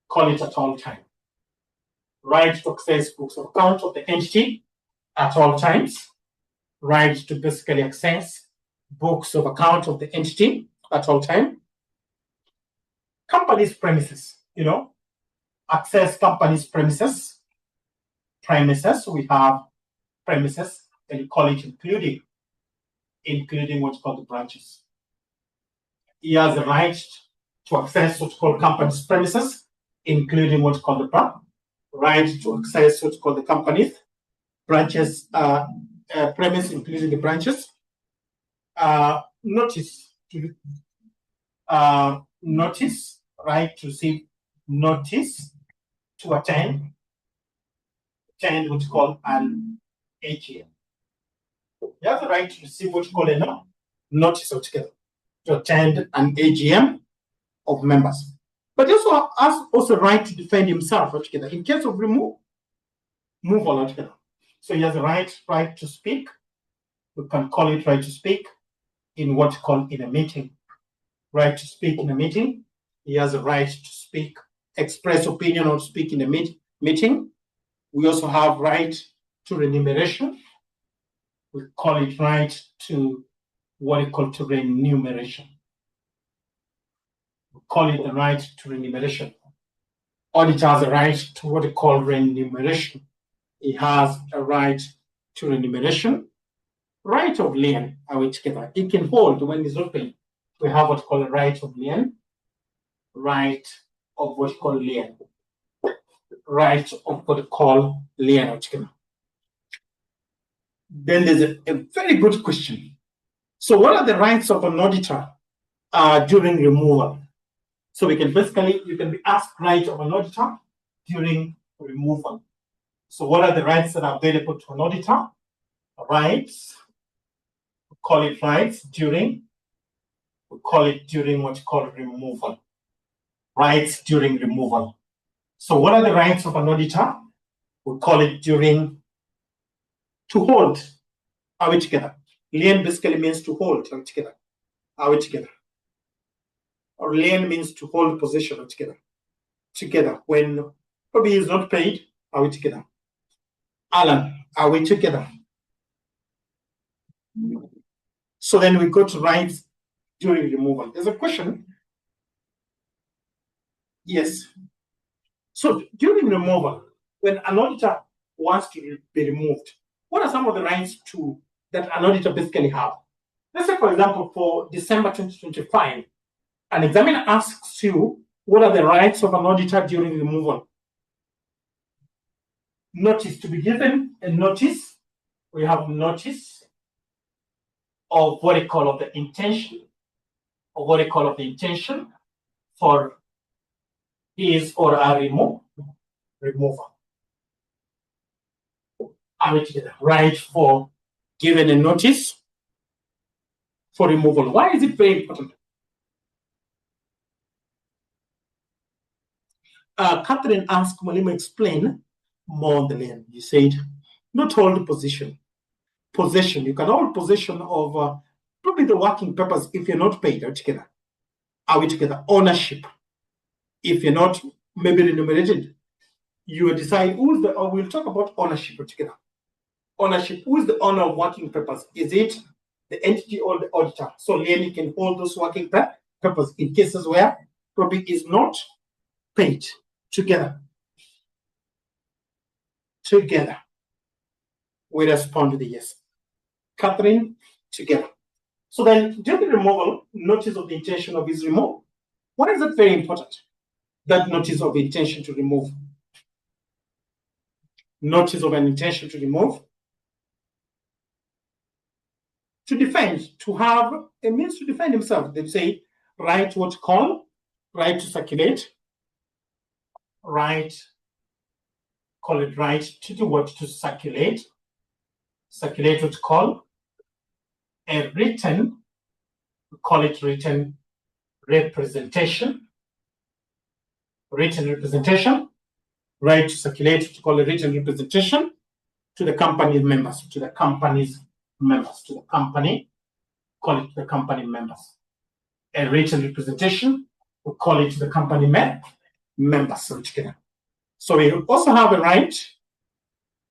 call it at all time. Right to access books of account of the entity at all times. Right to basically access books of account of the entity at all time. Company's premises, access company's premises. We have premises, and you call it including what's called the branches. He has the right to access what's called company's premises, including what's called the right to access what's called the company's branches, premise, including the branches. Notice, right to receive notice to attend what's called an AGM. You have the right to receive what's called a notice altogether to attend an AGM of members. But he also has the right to defend himself altogether in case of removal altogether. So he has the right to speak. We can call it right to speak in what's called in a meeting. Right to speak in a meeting. He has a right to speak, express opinion or speak in a meeting. We also have right to remuneration. We call it right to what we call to remuneration. We call it the right to remuneration. Auditor has a right to what we call remuneration. He has a right to remuneration. Right of lien, are we together? It can hold when it's open. We have what's called a right of lien. Right of what's called lien. Right of what we call lien. Then there's a very good question. So what are the rights of an auditor during removal? So you can be asked right of an auditor during removal. So what are the rights that are available to an auditor? Rights, we call it rights during, what's called removal. Rights during removal. So what are the rights of an auditor? We call it during to hold. Are we together? Lien basically means to hold. Are we together? Are we together? Or lien means to hold possession of together. Together. When probably is not paid, are we together? Alan, are we together? So then we go to rights during removal. There's a question. Yes. So during removal, when an auditor wants to be removed, what are some of the rights that an auditor basically have? Let's say, for example, for December 2025, an examiner asks you, what are the rights of an auditor during removal? Notice to be given a notice. We have notice of what they call of the intention of what they call of the intention for his or her removal. Are we together? Right, for giving a notice for removal. Why is it very important? Catherine asked Mwalimu explain more on the land. You said, not hold possession. Possession, you can hold possession of probably the working papers if you're not paid altogether. Are we together? Ownership. If you're not maybe remunerated, you will decide who's the, or we'll talk about ownership altogether. Ownership, who is the owner of working papers? Is it the entity or the auditor? So Lenny can hold those working papers in cases where probably is not paid together. Together. We respond to the yes. Catherine, together. So then, during the removal, notice of the intention of his removal. Why is that very important? That notice of intention to remove. Notice of an intention to remove. To defend, to have a means to defend himself. They say, right what call, right to circulate, right, call it right to do what? To circulate. Circulate what call. A written, call it written representation. Written representation. Right to circulate, to call a written representation to the company members, to the company's members, to the company, call it the company members. A written representation, we call it to the company members altogether. So we also have a right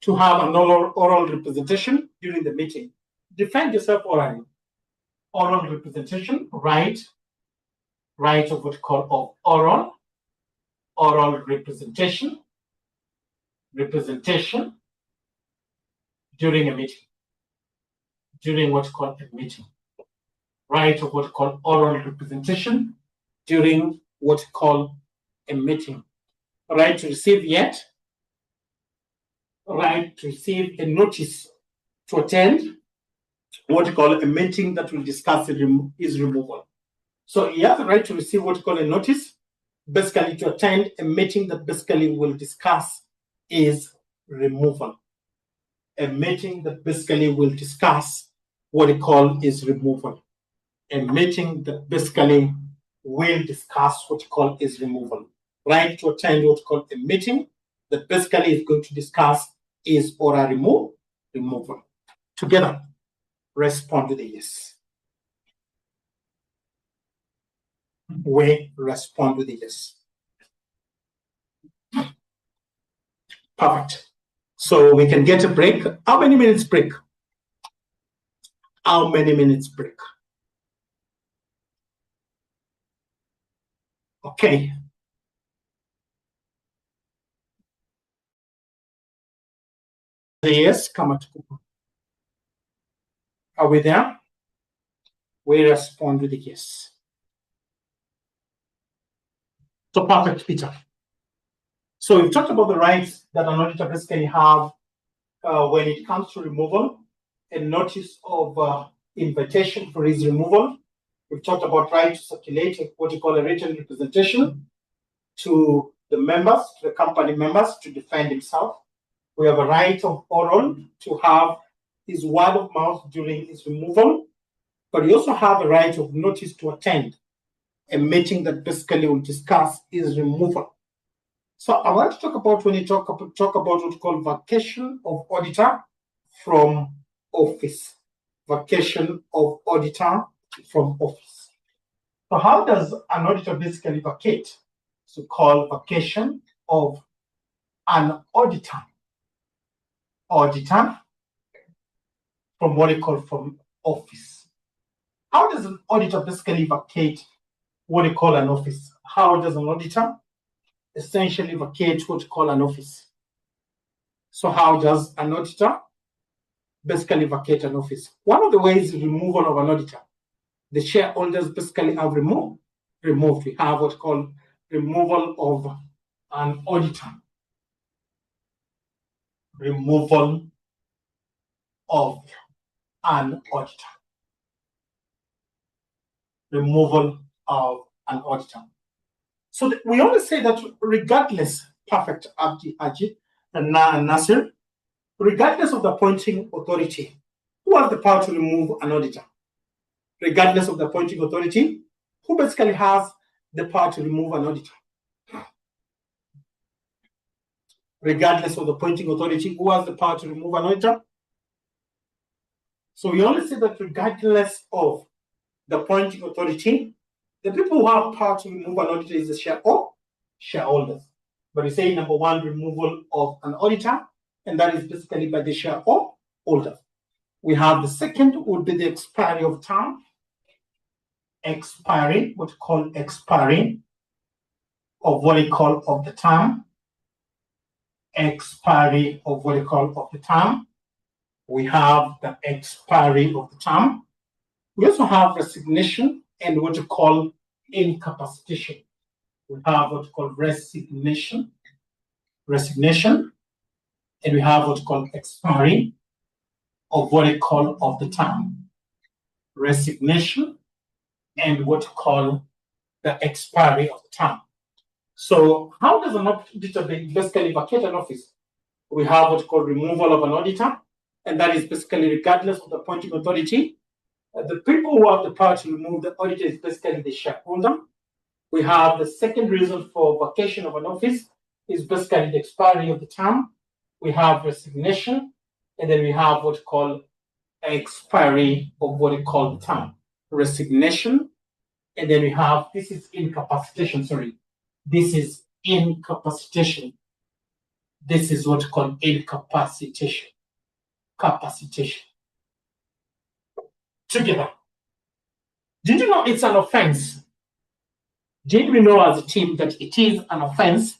to have an oral representation during the meeting. Defend yourself orally. Oral representation, right of what we call of oral representation during a meeting. During what's called a meeting. Right of what we call oral representation during what we call a meeting. Right to receive yet. Right to receive a notice to attend what we call a meeting that will discuss his removal. So he has the right to receive what we call a notice, basically to attend a meeting that basically will discuss his removal. A meeting that basically will discuss what we call his removal. A meeting that basically will discuss what we call his removal. Right to attend what we call a meeting that basically is going to discuss his or her removal. Together, respond to the yes. We respond to the yes. Perfect. So we can get a break. How many minutes break? How many minutes break? Okay. The yes, come at. Are we there? We respond with the yes. So perfect, Peter. So we've talked about the rights that an auditor basically have when it comes to removal, a notice of invitation for his removal. We've talked about right to circulate what you call a written representation to the members, to the company members, to defend himself. We have a right of oral to have his word of mouth during his removal, but we also have a right of notice to attend a meeting that basically will discuss his removal. So I want to talk about when you talk about what we call vacation of auditor from office. Vacation of auditor from office. So how does an auditor basically vacate? So called vacation of an auditor. Auditor from what we call from office. How does an auditor basically vacate what we call an office? How does an auditor essentially vacate what we call an office? So how does an auditor basically vacate an office? One of the ways is removal of an auditor. The shareholders basically have removed. We have what's called removal of an auditor. Removal of an auditor. removal of an auditor. So we always say that regardless, perfect, Abdi, Ajit, and Nasir, regardless of the appointing authority, who has the power to remove an auditor? Regardless of the appointing authority, who basically has the power to remove an auditor? Regardless of the appointing authority, who has the power to remove an auditor? So we only say that regardless of the appointing authority, the people who have power to remove an auditor is the shareholders. But we say number one, removal of an auditor, and that is basically by the shareholder. We have the second would be the expiry of term. Expiry, what we call expiry of what we call of the term. Expiry of what we call of the term. We have the expiry of the term. We also have resignation and what we call incapacitation. We have what we call resignation, and we have what we call expiry of what we call of the term. Resignation and what we call the expiry of the term. So how does an auditor basically vacate an office? We have what we call removal of an auditor, and that is basically regardless of the appointing authority. The people who have the power to remove the auditor is basically the shareholder. We have the second reason for vacation of an office is basically the expiry of the term. We have resignation, and then we have what we call expiry of what we call the term. Resignation, and then we have, this is incapacitation, sorry. This is incapacitation. This is what we call incapacitation. Capacitation. Together. Did you know it's an offense? Did we know as a team that it is an offense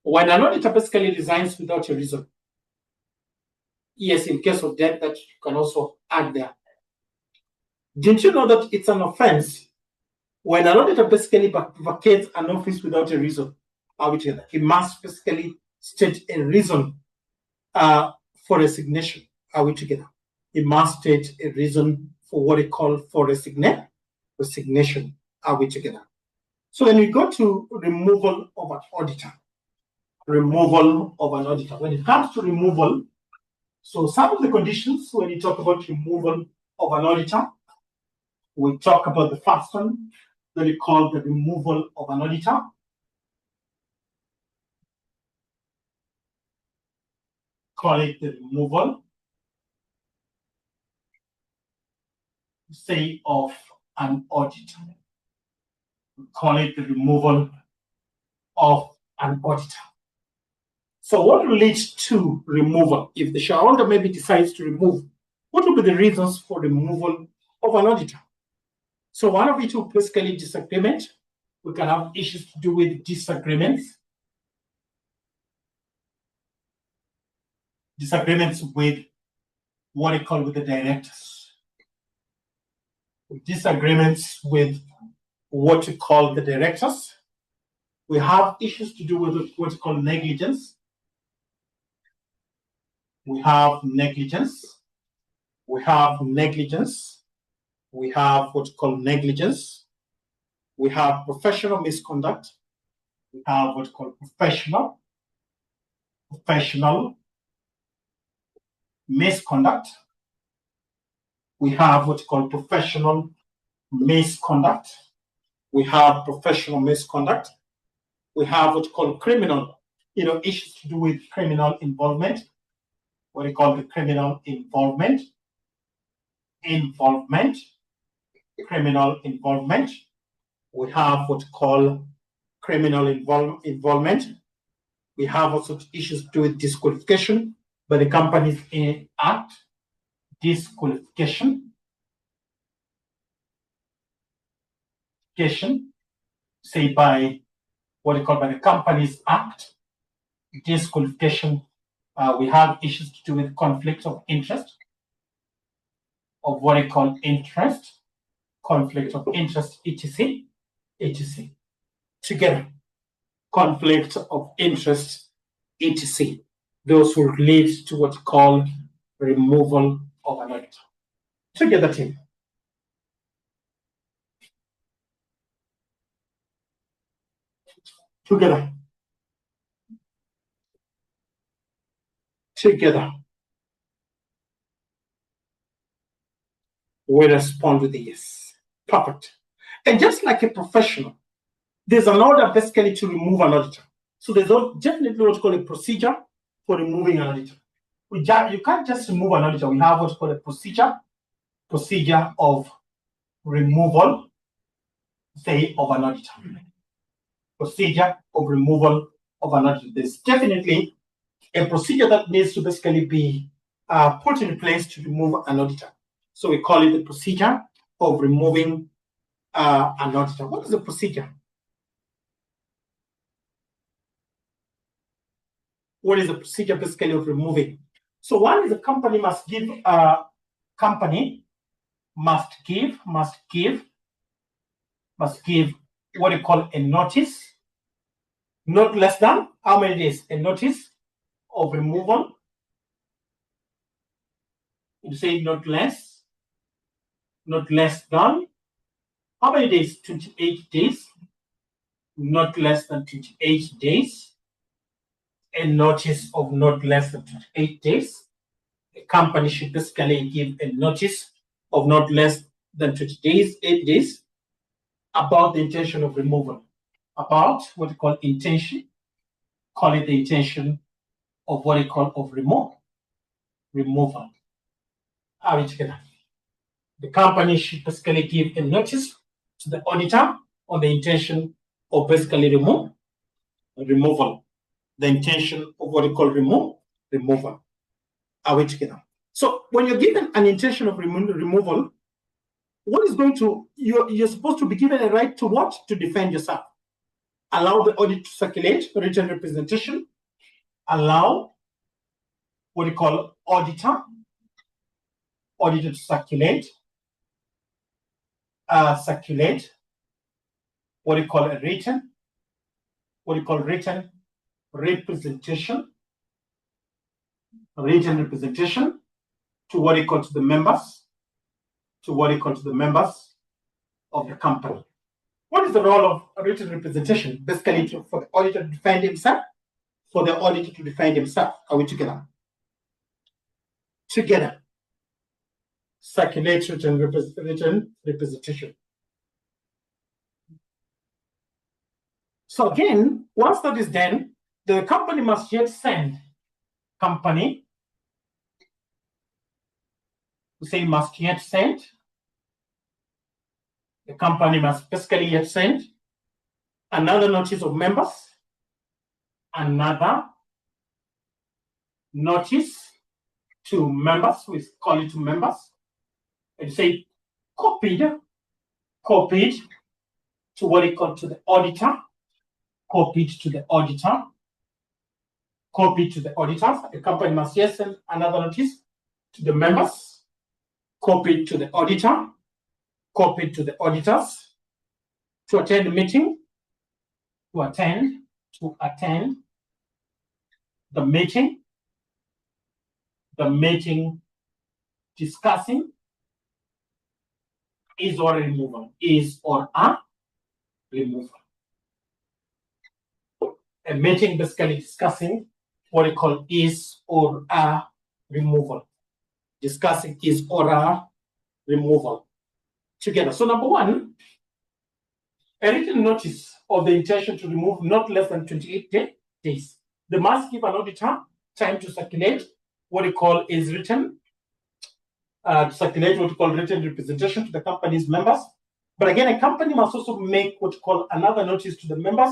when an auditor basically resigns without a reason? Yes, in case of death, that you can also add there. Didn't you know that it's an offense when an auditor basically vacates an office without a reason? Are we together? He must basically state a reason for resignation. Are we together? He must state a reason for what he called for resignation. Are we together? So when we go to removal of an auditor, removal of an auditor. When it comes to removal, so some of the conditions when you talk about removal of an auditor, we talk about the first one that we call the removal of an auditor. Call it the removal, say, of an auditor. We call it the removal of an auditor. So what will lead to removal? If the shareholder maybe decides to remove, what will be the reasons for removal of an auditor? So one of it will basically disagreement. We can have issues to do with disagreements. Disagreements with what we call with the directors. Disagreements with what we call the directors. We have issues to do with what we call negligence. We have negligence. We have negligence. We have what we call negligence. We have professional misconduct. We have what we call professional misconduct. We have what we call professional misconduct. We have professional misconduct. We have what we call criminal, issues to do with criminal involvement. What we call the criminal involvement. Criminal involvement. We have what we call criminal involvement. We have also issues to do with disqualification by the Companies Act. Disqualification. Say by what we call by the Companies Act. Disqualification. We have issues to do with conflict of interest, of what I call interest, conflict of interest, etc. Together, conflict of interest, etc. Those will lead to what we call removal of an auditor. Together, team. together. Together. We respond with a yes. Perfect. And just like a professional, there's an order basically to remove an auditor. So there's definitely what's called a procedure for removing an auditor. You can't just remove an auditor. We have what's called a procedure of removal, say, of an auditor. Procedure of removal of an auditor. There's definitely a procedure that needs to basically be put in place to remove an auditor. So we call it the procedure of removing an auditor. What is the procedure? What is the procedure basically of removing? So one is the company must give what you call a notice, not less than how many days? A notice of removal. You say not less than how many days? 28 days. Not less than 28 days. A notice of not less than 28 days. A company should basically give a notice of not less than 8 days about the intention of removal. About what you call intention. Call it the intention of what you call of removal. Are we together? The company should basically give a notice to the auditor on the intention of basically removal. The intention of what you call removal. Are we together? So when you're given an intention of removal, what is going to, you're supposed to be given a right to what? To defend yourself. Allow the audit to circulate, written representation. Allow what you call auditor to circulate. What you call a written representation. Written representation to what you call to the members. Of the company. What is the role of a written representation? Basically, for the auditor to defend himself. For the auditor to defend himself. Are we together? Together. Circulate written representation. So again, once that is done, the company must yet send. Company. We say must yet send. The company must basically yet send another notice of members, another notice to members, we call it to members, and say copied to what you call to the auditor, copied to the auditors. The company must yet send another notice to the members, copied to the auditor, copied to the auditors, to attend the meeting, to attend the meeting discussing is or a removal. A meeting basically discussing what you call is or a removal. Discussing is or a removal. Together. So number one, a written notice of the intention to remove not less than 28 days. They must give an auditor time to circulate what you call is written, written representation to the company's members. But again, a company must also make what you call another notice to the members,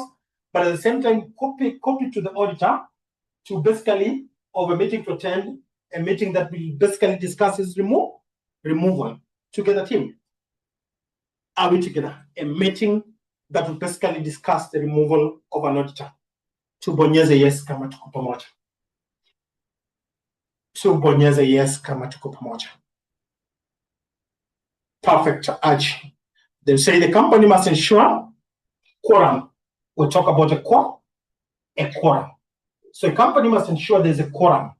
but at the same time, copy to the auditor to basically of a meeting to attend, a meeting that will basically discuss his removal. Together, team. Are we together? A meeting that will basically discuss the removal of an auditor. Tubonyeze yes kama tuko pamoja. Tubonyeze yes kama tuko pamoja. Perfect, Aj. They say the company must ensure quorum. We'll talk about a quorum. So a company must ensure there's a quorum.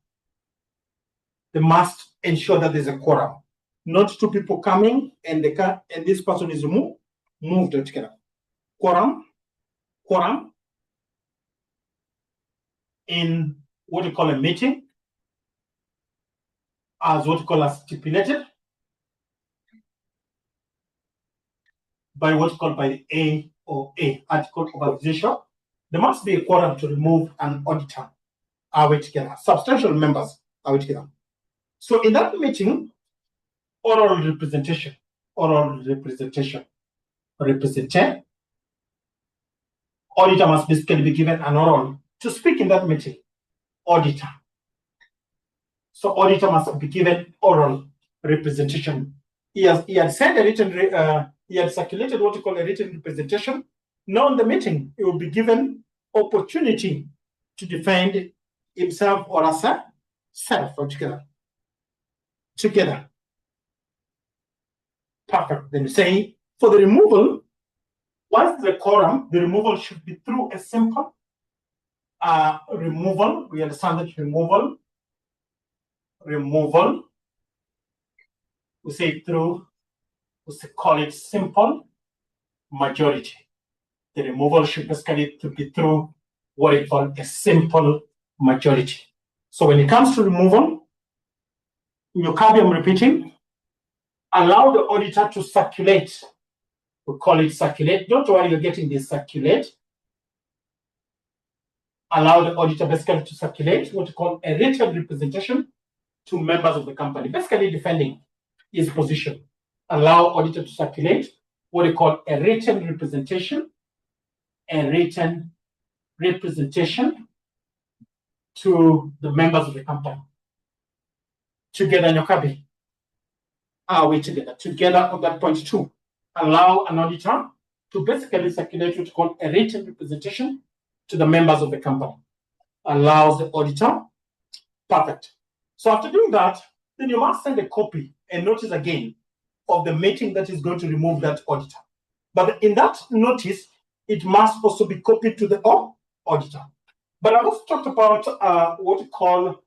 They must ensure that there's a quorum. Not two people coming and this person is moved together. Quorum. in what we call a meeting as what we call as stipulated by what we call by the AOA, Article of Association, there must be a quorum to remove an auditor. Are we together? Substantial members, are we together? So in that meeting, oral representation, representation, auditor must basically be given an oral to speak in that meeting. Auditor. So auditor must be given oral representation. He had sent a written, he had circulated what we call a written representation. Now in the meeting, he will be given opportunity to defend himself or herself or together. Perfect. Then you say for the removal, once the quorum, the removal should be through a simple removal. We understand that removal. We say through, we call it simple majority. The removal should basically to be through what we call a simple majority. So when it comes to removal, in your copy, I'm repeating, allow the auditor to circulate. We call it circulate. Don't worry, you're getting this circulate. Allow the auditor basically to circulate what we call a written representation to members of the company, basically defending his position. Allow auditor to circulate what we call a written representation, to the members of the company. Together in your copy. Are we together? Together on that point too. Allow an auditor to basically circulate what we call a written representation to the members of the company. Allows the auditor. Perfect. So after doing that, then you must send a copy and notice again of the meeting that is going to remove that auditor. But in that notice, it must also be copied to the auditor. But I also talked about what we call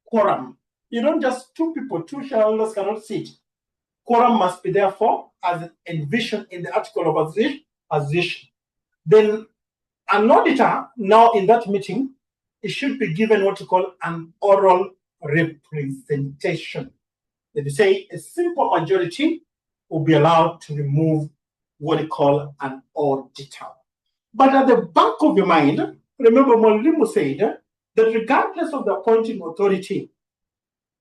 quorum. You don't just two shareholders cannot sit. Quorum must be therefore as envisioned in the article of association. Then an auditor now in that meeting, it should be given what we call an oral representation. If you say a simple majority will be allowed to remove what we call an auditor. But at the back of your mind, remember Molimo said that regardless of the appointing authority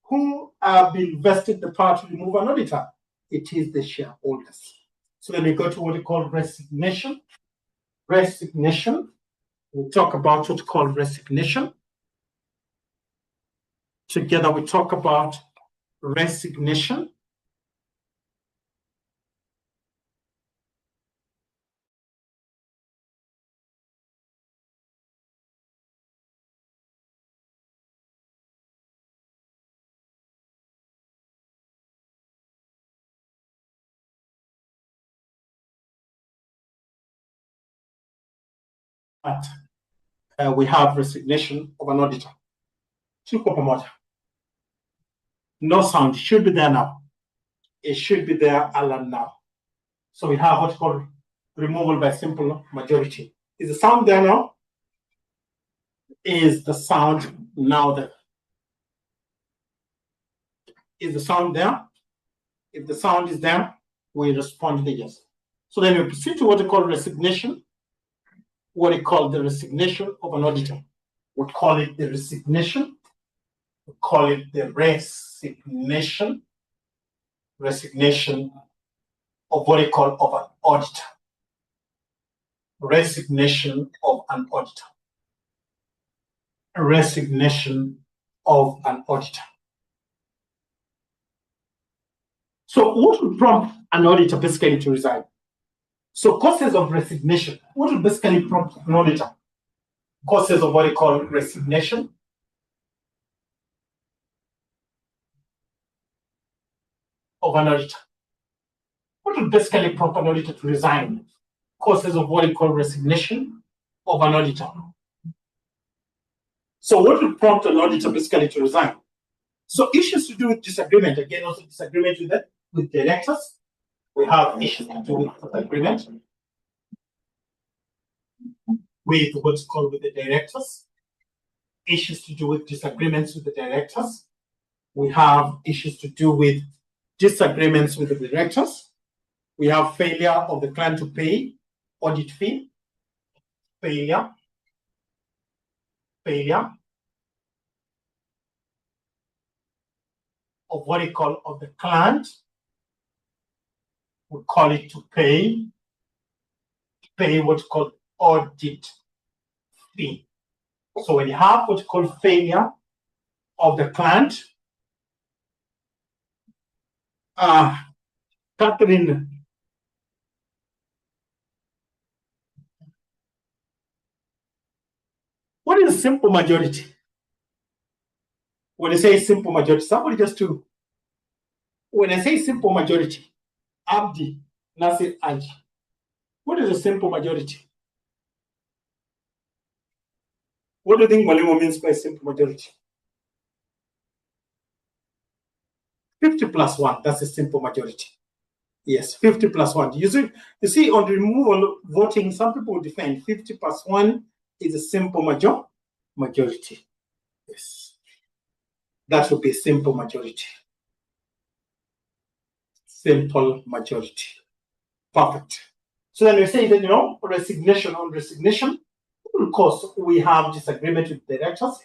who have been vested the power to remove an auditor, it is the shareholders. So then we go to what we call resignation. We'll talk about what we call resignation. Together we talk about resignation. But we have resignation of an auditor. No sound. It should be there now. It should be there, Alan, now. So we have what's called removal by simple majority. Is the sound there now? Is the sound now there? Is the sound there? If the sound is there, we respond to yes. So then we proceed to what we call resignation. What we call the resignation of an auditor. We call it the resignation. We call it the resignation of what we call of an auditor. Resignation of an auditor. Resignation of an auditor. So what would prompt an auditor basically to resign? So causes of resignation. What would basically prompt an auditor? Causes of what we call resignation. Of an auditor. What would basically prompt an auditor to resign? Causes of what we call resignation of an auditor. So what would prompt an auditor basically to resign? So issues to do with disagreement, again, also disagreement with directors. We have issues to do with disagreement. with what's called with the directors, issues to do with disagreements with the directors. We have issues to do with disagreements with the directors. We have failure of the client to pay audit fee, failure of what you call of the client. We call it to pay what's called audit fee. So when you have what's called failure of the client, Catherine, what is a simple majority? When I say simple majority, somebody just to, when I say simple majority, Abdi, Nasir, Aj, what is a simple majority? What do you think Malemo means by simple majority? 50 plus 1, that's a simple majority. Yes, 50 plus 1. You see, on removal voting, some people defend 50 plus 1 is a simple majority. Yes. That would be a simple majority. Simple majority. Perfect. So then we say that, resignation. On resignation, of course, we have disagreement with directors.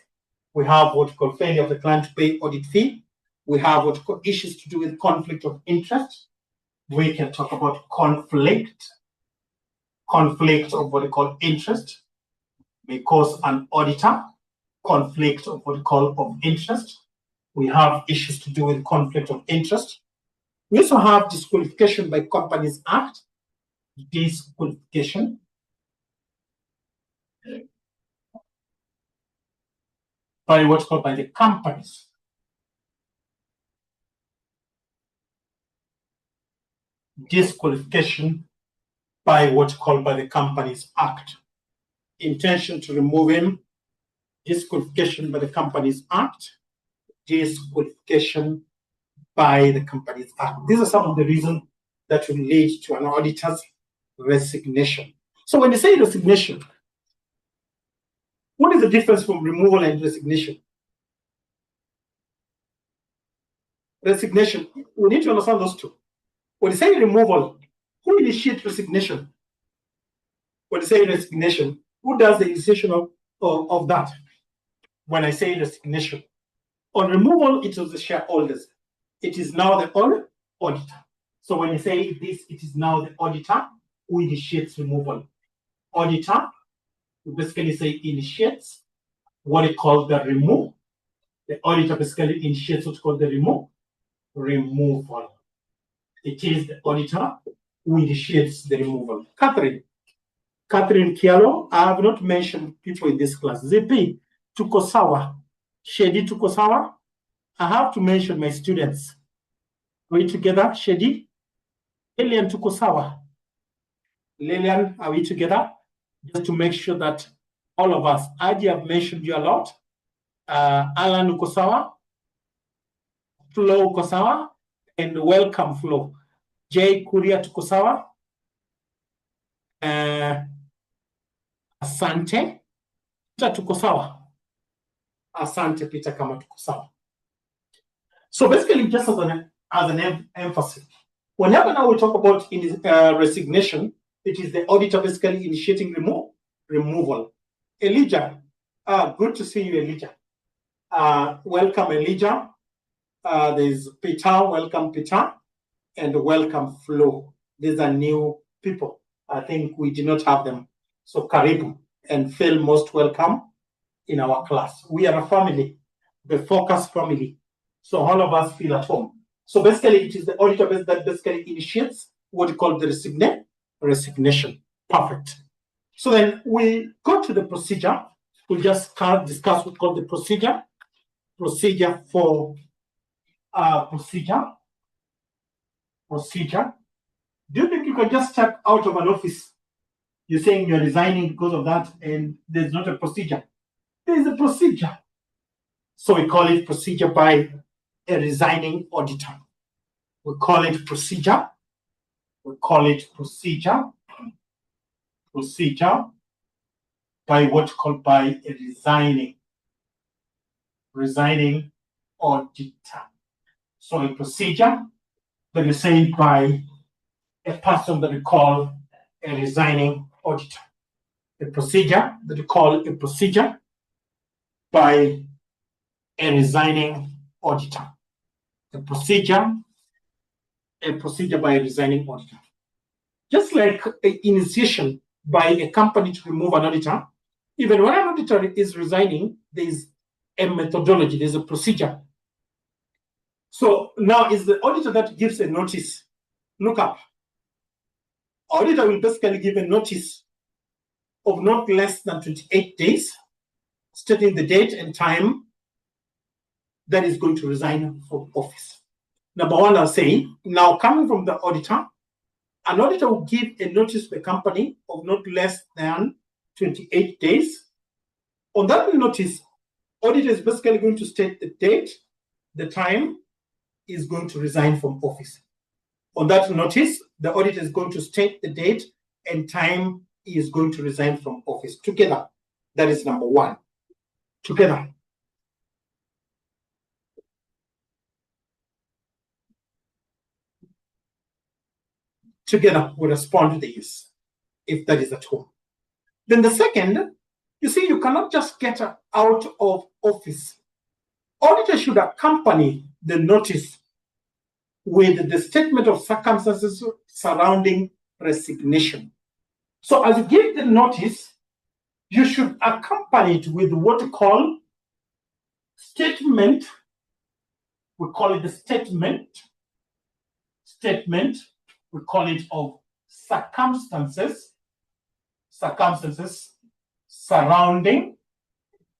We have what we call failure of the client to pay audit fee. We have what we call issues to do with conflict of interest. We can talk about conflict of what we call interest may cause an auditor, conflict of what we call of interest. We have issues to do with conflict of interest. We also have disqualification by Companies Act, disqualification. By what's called by the companies. Disqualification by what's called by the Companies Act. Intention to remove him, disqualification by the Companies Act, disqualification by the Companies Act. These are some of the reasons that will lead to an auditor's resignation. So when you say resignation, what is the difference from removal and resignation? Resignation, we need to understand those two. When you say removal, who initiates resignation? When you say resignation, who does the initiation of that? When I say resignation, on removal, it was the shareholders. It is now the auditor. So when you say this, it is now the auditor who initiates removal. Auditor, we basically say initiates what it calls the remove. The auditor basically initiates what's called the removal. It is the auditor who initiates the removal. Catherine Kialo, I have not mentioned people in this class. ZP Tukosawa, Shedi Tukosawa. I have to mention my students. Are we together? Shedi? Lilian Tukosawa. Lilian, are we together? Just to make sure that all of us, Adi, have mentioned you a lot. Alan Ukosawa, Flo Ukosawa, and welcome Flo. Jay Kuria Tukosawa, Asante, Peter Tukosawa. Asante, Peter Kama Tukosawa. So basically, just as an emphasis, whenever now we talk about resignation, it is the auditor basically initiating removal. Elijah, good to see you, Elijah. Welcome, Elijah. There's Peter, welcome, Peter, and welcome, Flo. These are new people. I think we did not have them. So Karibu and Phil, most welcome in our class. We are a family, the Focus family. So all of us feel at home. So basically, it is the auditor that basically initiates what we call the resignation. Perfect. So then we go to the procedure. We'll just discuss what's called the procedure. Procedure for procedure. Do you think you can just step out of an office? You're saying you're resigning because of that, and there's not a procedure. There is a procedure. So we call it procedure by a resigning auditor. We call it procedure. We call it procedure. by what called by a resigning auditor. So a procedure that is said by a person that we call a resigning auditor. A procedure that we call a procedure by a resigning auditor. A procedure by a resigning auditor. Just like an initiation by a company to remove an auditor, even when an auditor is resigning, there's a methodology, there's a procedure. So now it's the auditor that gives a notice. Look up. Auditor will basically give a notice of not less than 28 days, stating the date and time that is going to resign from office. Number one, I'll say, now coming from the auditor, an auditor will give a notice to the company of not less than 28 days. On that notice, auditor is basically going to state the date, the time is going to resign from office. On that notice, the auditor is going to state the date and time he is going to resign from office. Together, that is number one. Together. Together, we respond to this, if that is at home. Then the second, you see, you cannot just get out of office. Auditor should accompany the notice with the statement of circumstances surrounding resignation. So as you give the notice, you should accompany it with what we call statement. We call it the statement. We call it of circumstances surrounding,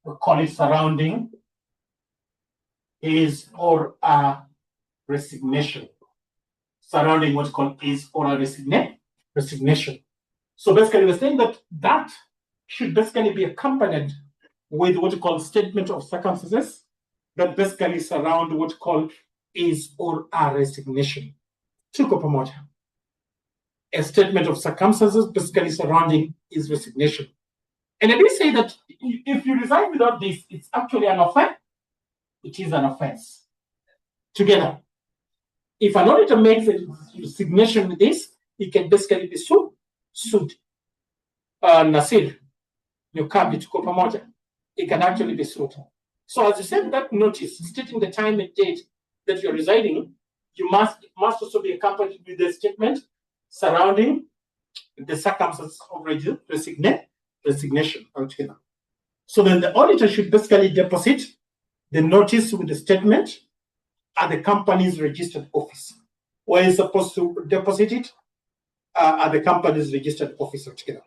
we call it surrounding his or a resignation. Surrounding what's called his or a resignation. So basically we're saying that should basically be accompanied with what we call statement of circumstances that basically surround what we call his or a resignation. Tuko pamoja. A statement of circumstances basically surrounding his resignation. And I did say that if you resign without this, it's actually an offense. It is an offense. Together. If an auditor makes a resignation with this, it can basically be sued. Nasir, you can't be tuko pamoja. It can actually be sued. So as you send that notice stating the time and date that you're resigning, you must also be accompanied with the statement surrounding the circumstances of resignation altogether. So then the auditor should basically deposit the notice with the statement at the company's registered office. Where is supposed to deposit it? At the company's registered office altogether.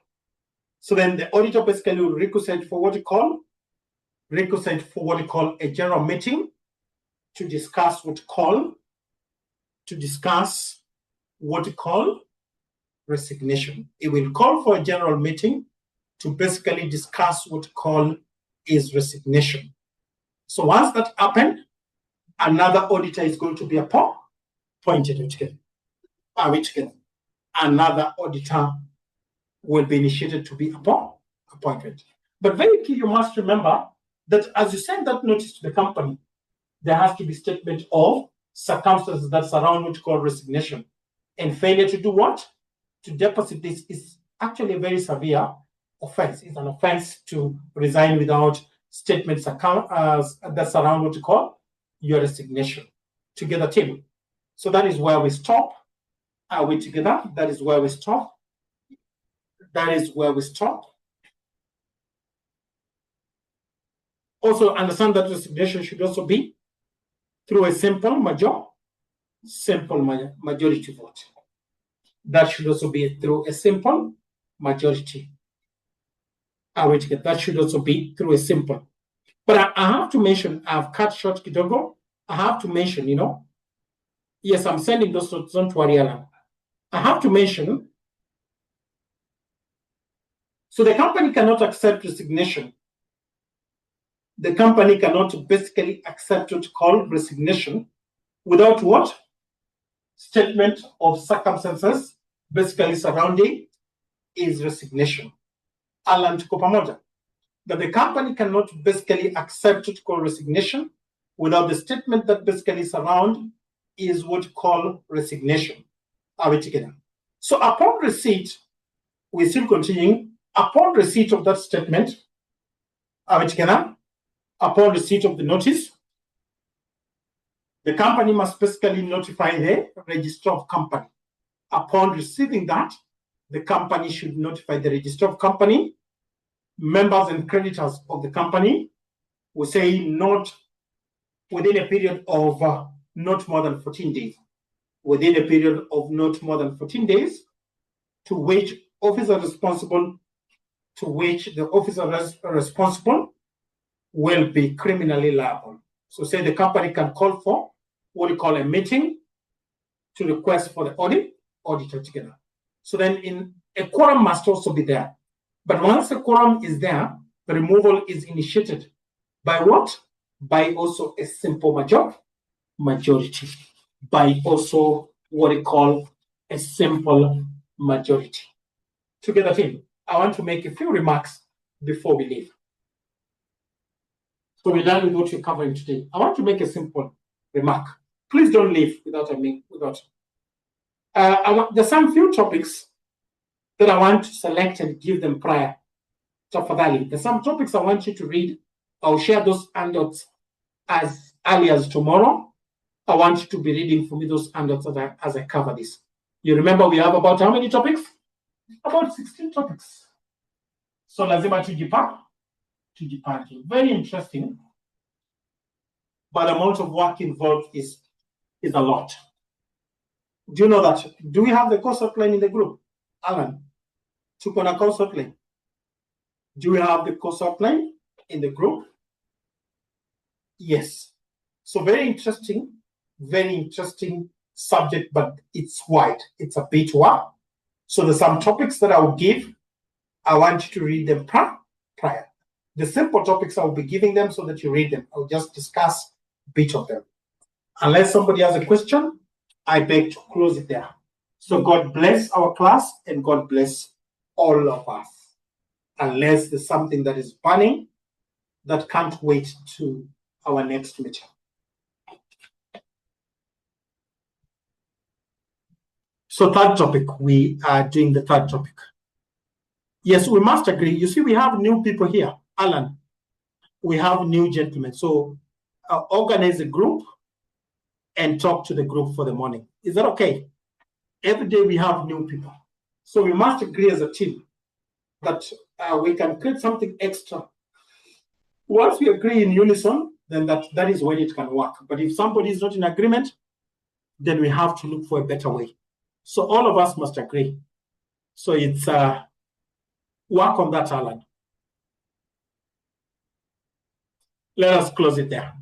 So then the auditor basically will requisite for what we call a general meeting to discuss what we call resignation. It will call for a general meeting to basically discuss what we call is resignation. So once that happened, another auditor is going to be appointed together. Another auditor will be initiated to be appointed. But very key, you must remember that as you send that notice to the company, there has to be statement of circumstances that surround what we call resignation. And failure to do what? To deposit this is actually a very severe offense. It's an offense to resign without statements that surround what we call your resignation. Together, team. So that is where we stop. Are we together? That is where we stop. Also understand that resignation should also be through a simple majority vote. That should also be through a simple majority. That should also be through a simple. But I have to mention, I've cut short kidogo. I have to mention, yes, I'm sending those notes, don't worry, Alan. I have to mention, so the company cannot accept resignation. The company cannot basically accept what called resignation without what? Statement of circumstances basically surrounding is resignation. Alan tuko pamoja. that the company cannot basically accept what you call resignation without the statement that basically surround is what you call resignation. Are we together? So upon receipt, we're still continuing. Upon receipt of that statement, are we together? Upon receipt of the notice, the company must basically notify the registrar of company. Upon receiving that, the company should notify the registrar of company, members and creditors of the company. We say not within a period of not more than 14 days. Within a period of not more than 14 days, to which officer responsible, will be criminally liable. So say the company can call for what we call a meeting to request for the auditor together. So then in a quorum must also be there. But once a quorum is there, the removal is initiated by what? By also a simple majority. By also what we call a simple majority. Together, team, I want to make a few remarks before we leave. So we're done with what we're covering today. I want to make a simple remark. Please don't leave there's some few topics that I want to select and give them prior. There's some topics I want you to read. I'll share those handouts as early as tomorrow. I want you to be reading for me those handouts as I cover this. You remember we have about how many topics? About 16 topics. So lazima tujipange. Very interesting. But the amount of work involved is a lot. Do you know that? Do we have the course outline in the group? Alan, tuko na course outline. Do we have the course outline in the group? Yes. So very interesting subject, but it's wide. It's a bit wide. So there's some topics that I will give. I want you to read them prior. The simple topics I will be giving them so that you read them. I'll just discuss a bit of them. Unless somebody has a question, I beg to close it there. So God bless our class and God bless all of us. Unless there's something that is burning that can't wait to our next meeting. So third topic, we are doing the third topic. Yes, we must agree. You see, we have new people here. Alan, we have new gentlemen. So organize a group and talk to the group for the morning. Is that okay? Every day we have new people. So we must agree as a team that we can create something extra. Once we agree in unison, then that is when it can work. But if somebody is not in agreement, then we have to look for a better way. So all of us must agree. So it's work on that, Alan. Let us close it there.